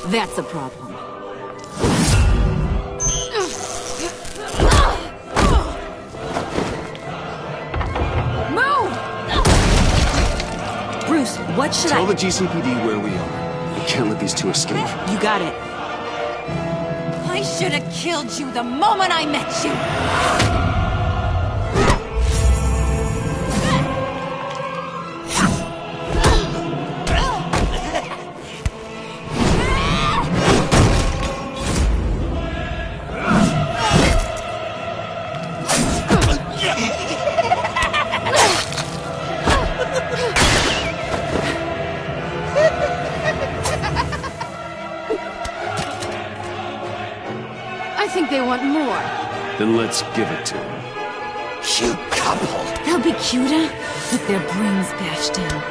That's a problem. Move! Bruce, what should Tell the GCPD where we are. We can't let these two escape. You got it. I should have killed you the moment I met you! I think they want more. Then let's give it to them. Cute couple. They'll be cuter with their brains bashed in.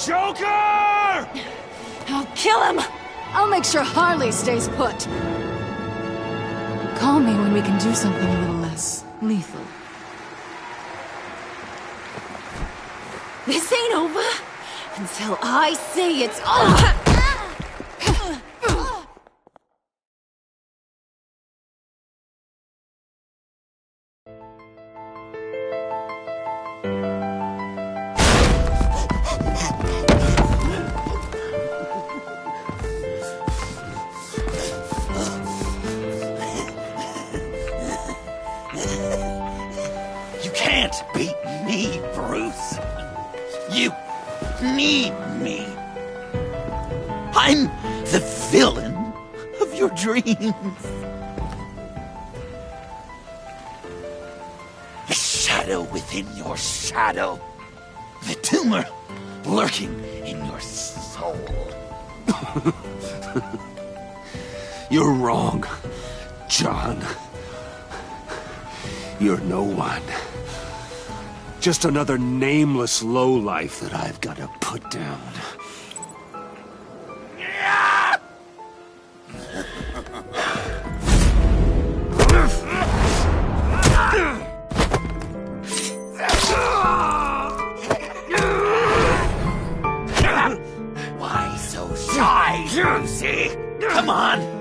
Joker! I'll kill him! I'll make sure Harley stays put. Call me when we can do something a little less lethal. This ain't over until I say it's over! You can't beat me, Bruce. You need me. I'm the villain of your dreams. The shadow within your shadow. The tumor lurking in your soul. You're wrong, John. You're no one. Just another nameless lowlife that I've got to put down. Why so shy, Lucy? Come on.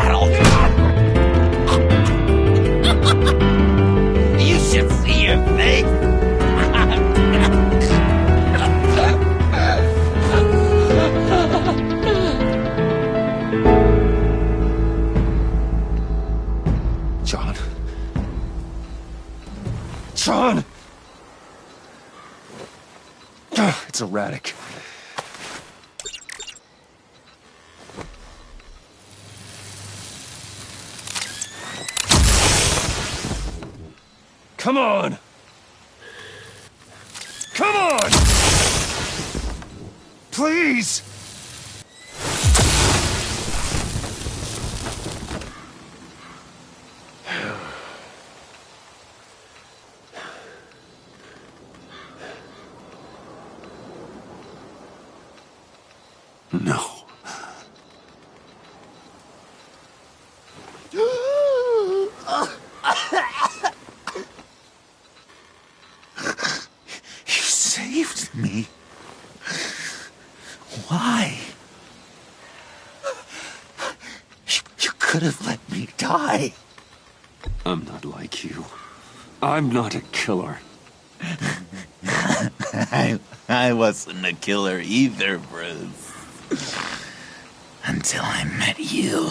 Lock her up. You should see your face. John? John! It's erratic. Come on! Come on! Please! No. You saved me. Why? You could have let me die. I'm not like you. I'm not a killer. I wasn't a killer either, Bruce. Until I met you.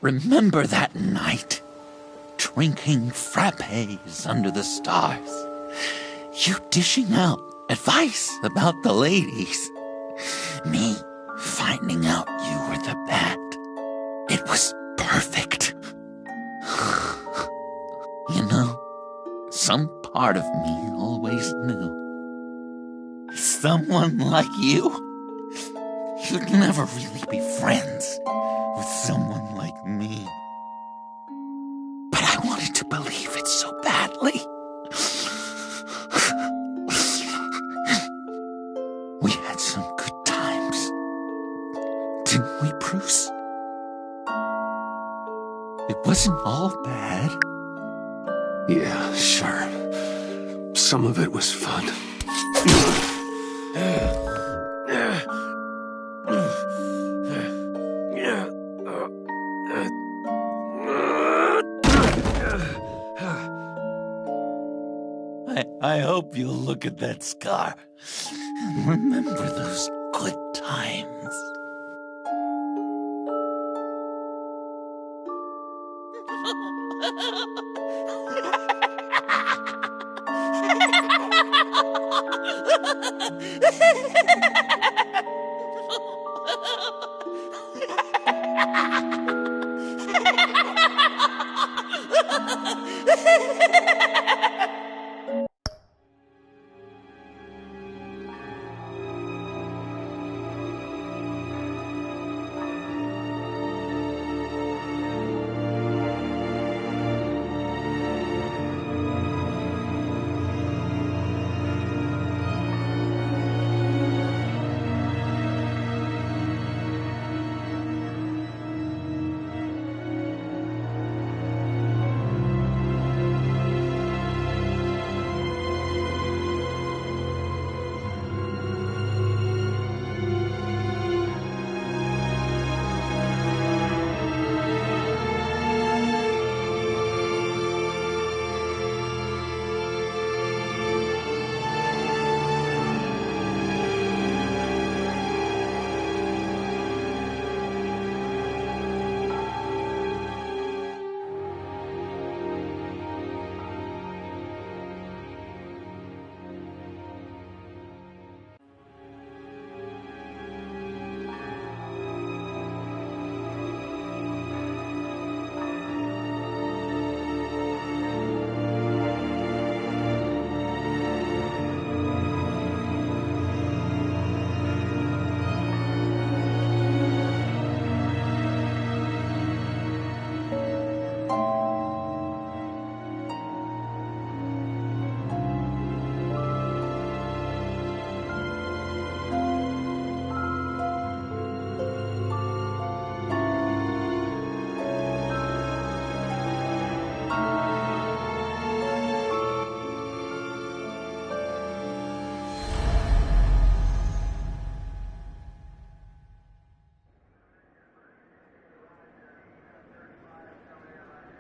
Remember that night? Drinking frappes under the stars. You dishing out advice about the ladies. Me finding out you were the bat. It was perfect. You know, some part of me always knew. Someone like you, you'd never really be friends with someone like me. But I wanted to believe it so badly. We had some good times, didn't we, Bruce? It wasn't all bad. Yeah, sure. Some of it was fun. I hope you'll look at that scar and remember those good times.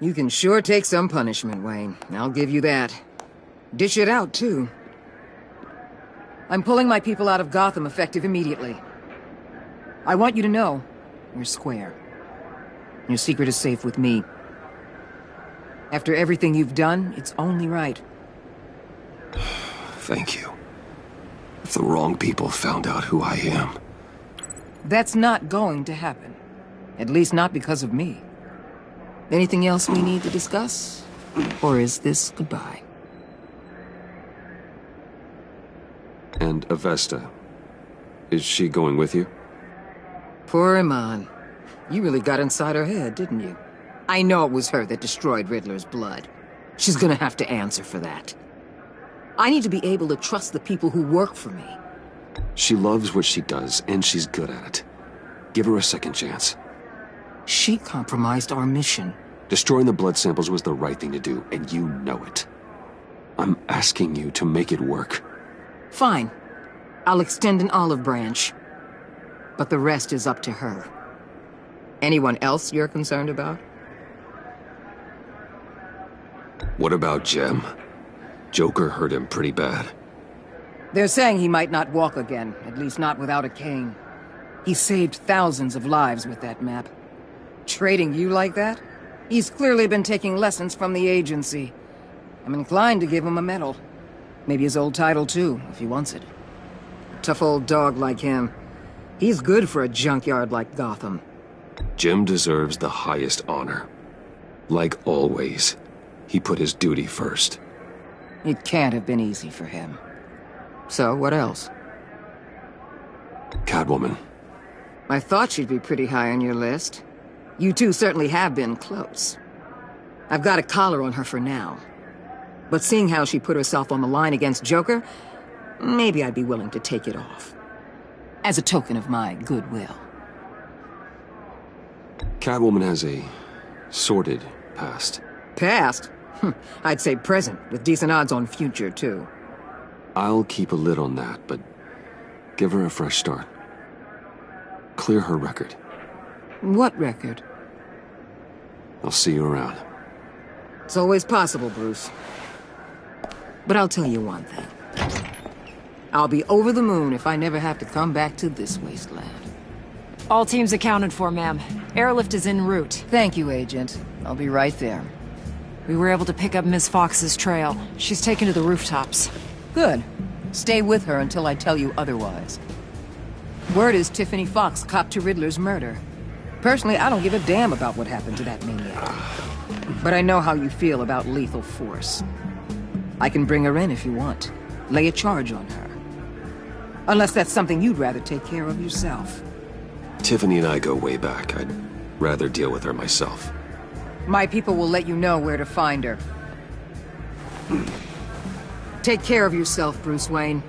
You can sure take some punishment, Wayne. I'll give you that. Dish it out, too. I'm pulling my people out of Gotham effective immediately. I want you to know, we're square. Your secret is safe with me. After everything you've done, it's only right. Thank you. If the wrong people found out who I am... That's not going to happen. At least not because of me. Anything else we need to discuss? Or is this goodbye? And Avesta, is she going with you? Poor Iman. You really got inside her head, didn't you? I know it was her that destroyed Riddler's blood. She's gonna have to answer for that. I need to be able to trust the people who work for me. She loves what she does, and she's good at it. Give her a second chance. She compromised our mission. Destroying the blood samples was the right thing to do, and you know it. I'm asking you to make it work. Fine. I'll extend an olive branch. But the rest is up to her. Anyone else you're concerned about? What about Jem? Joker hurt him pretty bad. They're saying he might not walk again, at least not without a cane. He saved thousands of lives with that map. Trading you like that? He's clearly been taking lessons from the agency. I'm inclined to give him a medal. Maybe his old title too, if he wants it. A tough old dog like him. He's good for a junkyard like Gotham. Jem deserves the highest honor. Like always, he put his duty first. It can't have been easy for him. So, what else? Catwoman. I thought she'd be pretty high on your list. You two certainly have been close. I've got a collar on her for now. But seeing how she put herself on the line against Joker, maybe I'd be willing to take it off. As a token of my goodwill. Catwoman has a sordid past. Past? I'd say present, with decent odds on future, too. I'll keep a lid on that, but give her a fresh start. Clear her record. What record? I'll see you around. It's always possible, Bruce. But I'll tell you one thing. I'll be over the moon if I never have to come back to this wasteland. All teams accounted for, ma'am. Airlift is en route. Thank you, Agent. I'll be right there. We were able to pick up Miss Fox's trail. She's taken to the rooftops. Good. Stay with her until I tell you otherwise. Word is Tiffany Fox copped to Riddler's murder. Personally, I don't give a damn about what happened to that maniac. But I know how you feel about lethal force. I can bring her in if you want. Lay a charge on her. Unless that's something you'd rather take care of yourself. Tiffany and I go way back. I'd rather deal with her myself. My people will let you know where to find her. Take care of yourself, Bruce Wayne.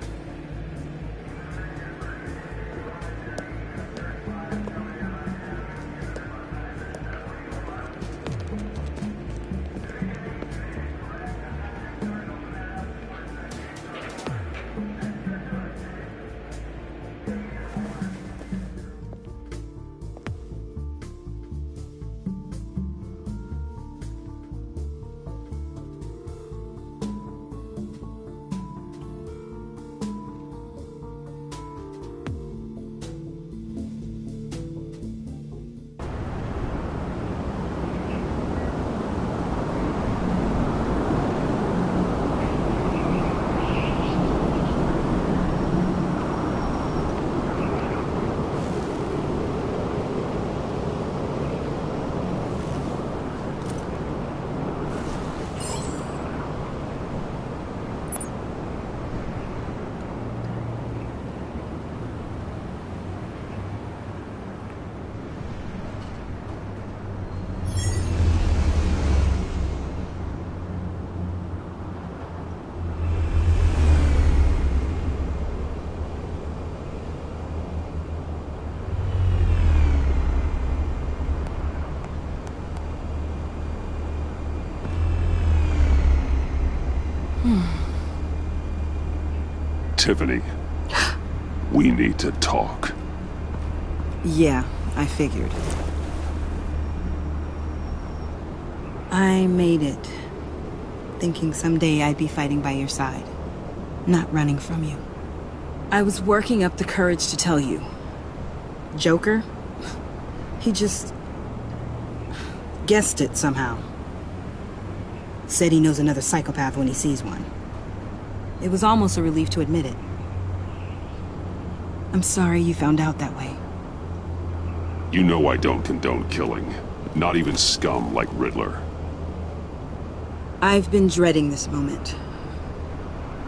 Tiffany, we need to talk. Yeah, I figured. I made it, thinking someday I'd be fighting by your side, not running from you. I was working up the courage to tell you. Joker? He just guessed it somehow. Said he knows another psychopath when he sees one. It was almost a relief to admit it. I'm sorry you found out that way. You know I don't condone killing. Not even scum like Riddler. I've been dreading this moment.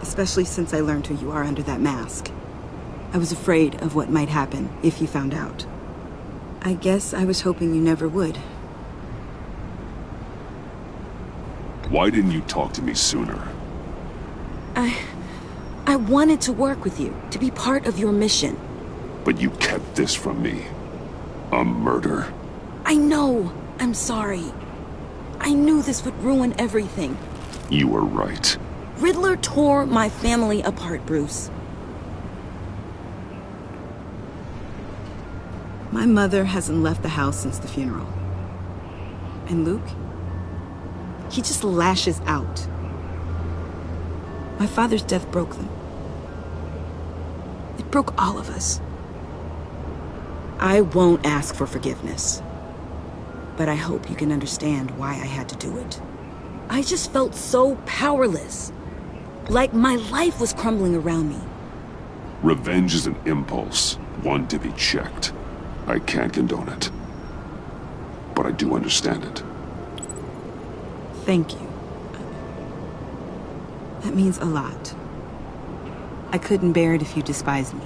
Especially since I learned who you are under that mask. I was afraid of what might happen if you found out. I guess I was hoping you never would. Why didn't you talk to me sooner? I wanted to work with you, to be part of your mission. But you kept this from me. A murder? I know. I'm sorry. I knew this would ruin everything. You were right. Riddler tore my family apart, Bruce. My mother hasn't left the house since the funeral. And Luke? He just lashes out. My father's death broke them. It broke all of us. I won't ask for forgiveness. But I hope you can understand why I had to do it. I just felt so powerless. Like my life was crumbling around me. Revenge is an impulse, one to be checked. I can't condone it. But I do understand it. Thank you. That means a lot. I couldn't bear it if you despised me.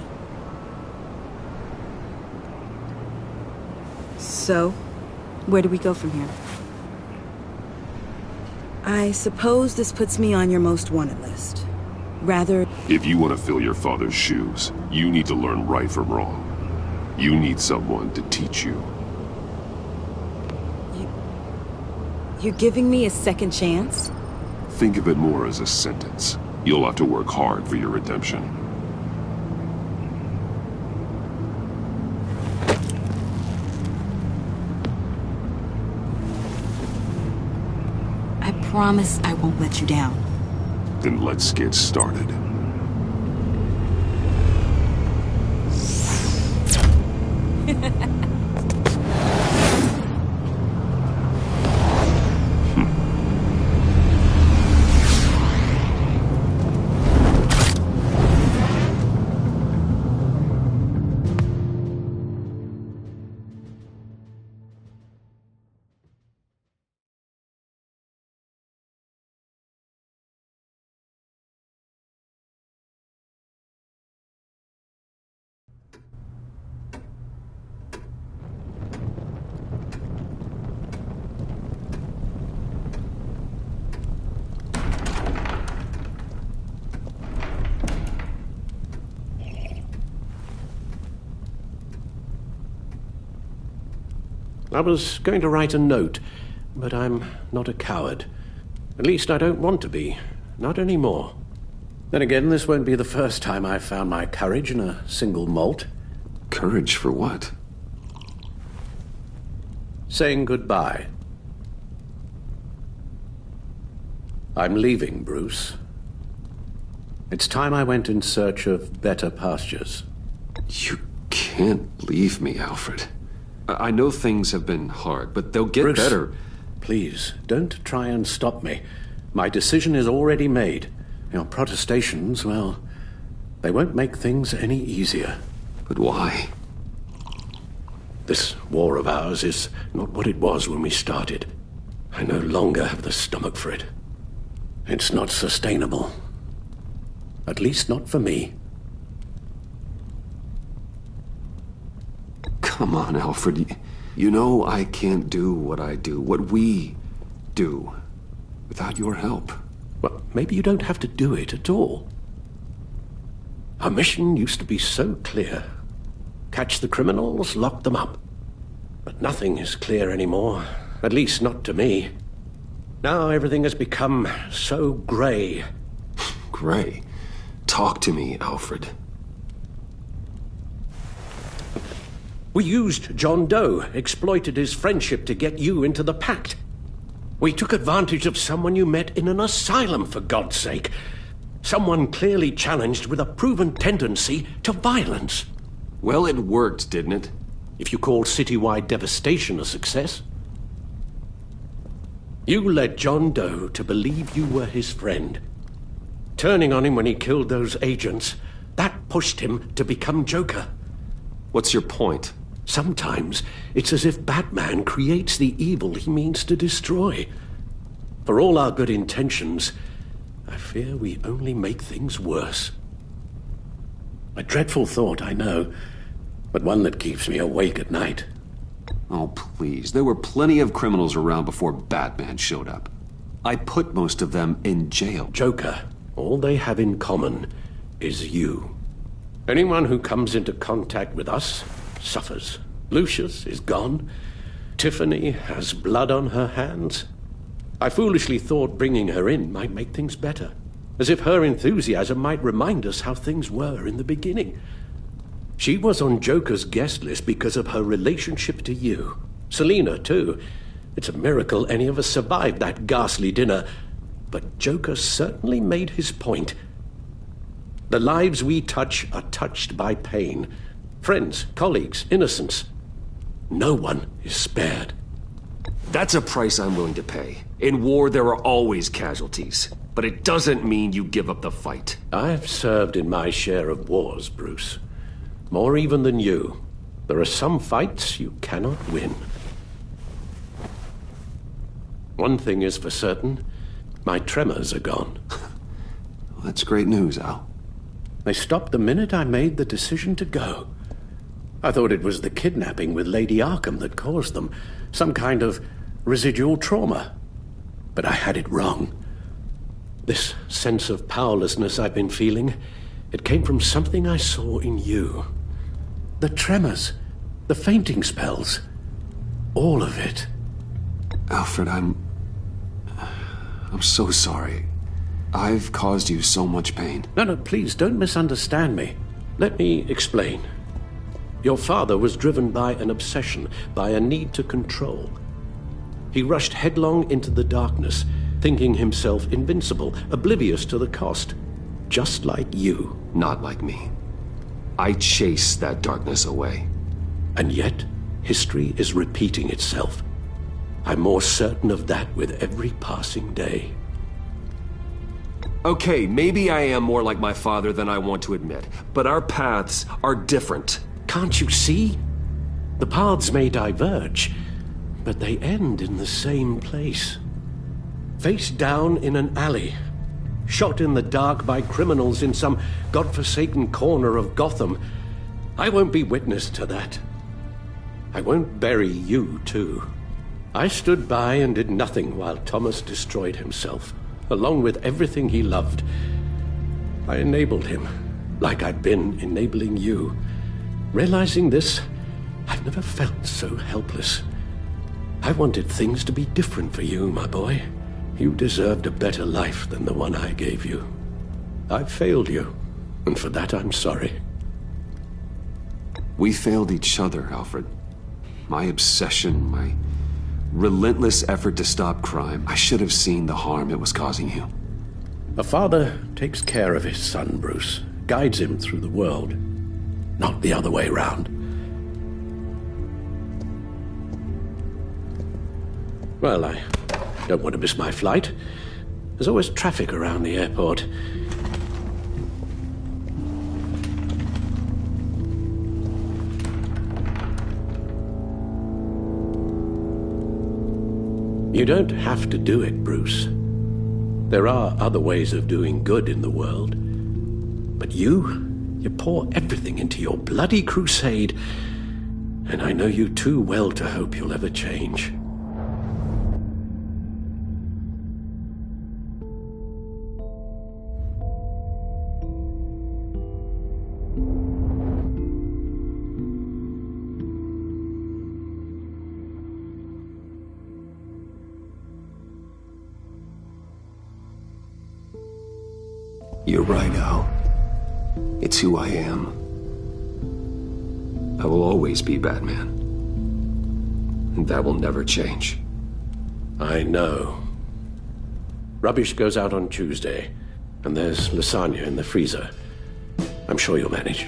So, where do we go from here? I suppose this puts me on your most wanted list. Rather... If you want to fill your father's shoes, you need to learn right from wrong. You need someone to teach you. You're giving me a second chance? Think of it more as a sentence. You'll have to work hard for your redemption. I promise I won't let you down. Then let's get started. I was going to write a note, but I'm not a coward. At least I don't want to be. Not anymore. Then again, this won't be the first time I've found my courage in a single molt. Courage for what? Saying goodbye. I'm leaving, Bruce. It's time I went in search of better pastures. You can't leave me, Alfred. I know things have been hard, but they'll get Bruce, better. Please, don't try and stop me. My decision is already made. Your protestations, well, they won't make things any easier. But why? This war of ours is not what it was when we started. I no longer have the stomach for it. It's not sustainable. At least not for me. Come on, Alfred. You know I can't do what I do, what we do, without your help. Well, maybe you don't have to do it at all. Our mission used to be so clear. Catch the criminals, lock them up. But nothing is clear anymore, at least not to me. Now everything has become so grey. Grey? Talk to me, Alfred. We used John Doe, exploited his friendship to get you into the pact. We took advantage of someone you met in an asylum, for God's sake. Someone clearly challenged with a proven tendency to violence. Well, it worked, didn't it? If you call citywide devastation a success. You led John Doe to believe you were his friend. Turning on him when he killed those agents, that pushed him to become Joker. What's your point? Sometimes it's as if Batman creates the evil he means to destroy. For all our good intentions, I fear we only make things worse. A dreadful thought, I know, but one that keeps me awake at night. Oh, please. There were plenty of criminals around before Batman showed up. I put most of them in jail. Joker, all they have in common is you. Anyone who comes into contact with us suffers. Lucius is gone. Tiffany has blood on her hands. I foolishly thought bringing her in might make things better, as if her enthusiasm might remind us how things were in the beginning. She was on Joker's guest list because of her relationship to you. Selina, too. It's a miracle any of us survived that ghastly dinner. But Joker certainly made his point. The lives we touch are touched by pain. Friends, colleagues, innocents. No one is spared. That's a price I'm willing to pay. In war, there are always casualties. But it doesn't mean you give up the fight. I've served in my share of wars, Bruce. More even than you. There are some fights you cannot win. One thing is for certain. My tremors are gone. Well, that's great news, Al. They stopped the minute I made the decision to go. I thought it was the kidnapping with Lady Arkham that caused them. Some kind of residual trauma. But I had it wrong. This sense of powerlessness I've been feeling, it came from something I saw in you. The tremors, the fainting spells, all of it. Alfred, I'm so sorry. I've caused you so much pain. No, please, don't misunderstand me. Let me explain. Your father was driven by an obsession, by a need to control. He rushed headlong into the darkness, thinking himself invincible, oblivious to the cost. Just like you. Not like me. I chased that darkness away. And yet, history is repeating itself. I'm more certain of that with every passing day. Okay, maybe I am more like my father than I want to admit, but our paths are different. Can't you see? The paths may diverge, but they end in the same place. Face down in an alley, shot in the dark by criminals in some godforsaken corner of Gotham. I won't be witness to that. I won't bury you, too. I stood by and did nothing while Thomas destroyed himself, along with everything he loved. I enabled him, like I'd been enabling you. Realizing this, I've never felt so helpless. I wanted things to be different for you, my boy. You deserved a better life than the one I gave you. I failed you, and for that I'm sorry. We failed each other, Alfred. My obsession, my relentless effort to stop crime. I should have seen the harm it was causing you. A father takes care of his son, Bruce, guides him through the world, not the other way round. Well, I don't want to miss my flight. There's always traffic around the airport. You don't have to do it, Bruce. There are other ways of doing good in the world. But you pour everything into your bloody crusade, and I know you too well to hope you'll ever change. You're right, Al. It's who I am. I will always be Batman. And that will never change. I know. Rubbish goes out on Tuesday, and there's lasagna in the freezer. I'm sure you'll manage.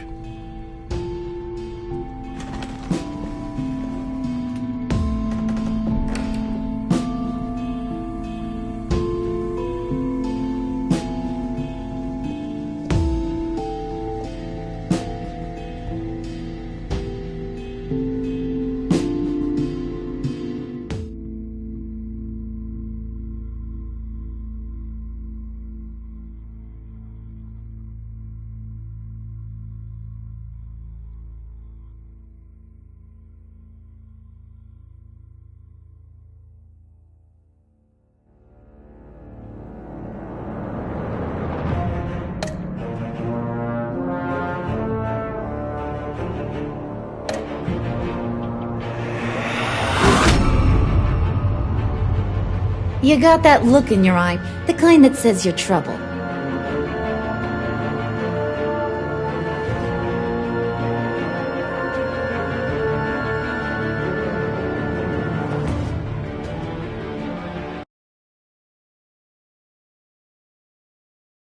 You got that look in your eye, the kind that says you're trouble.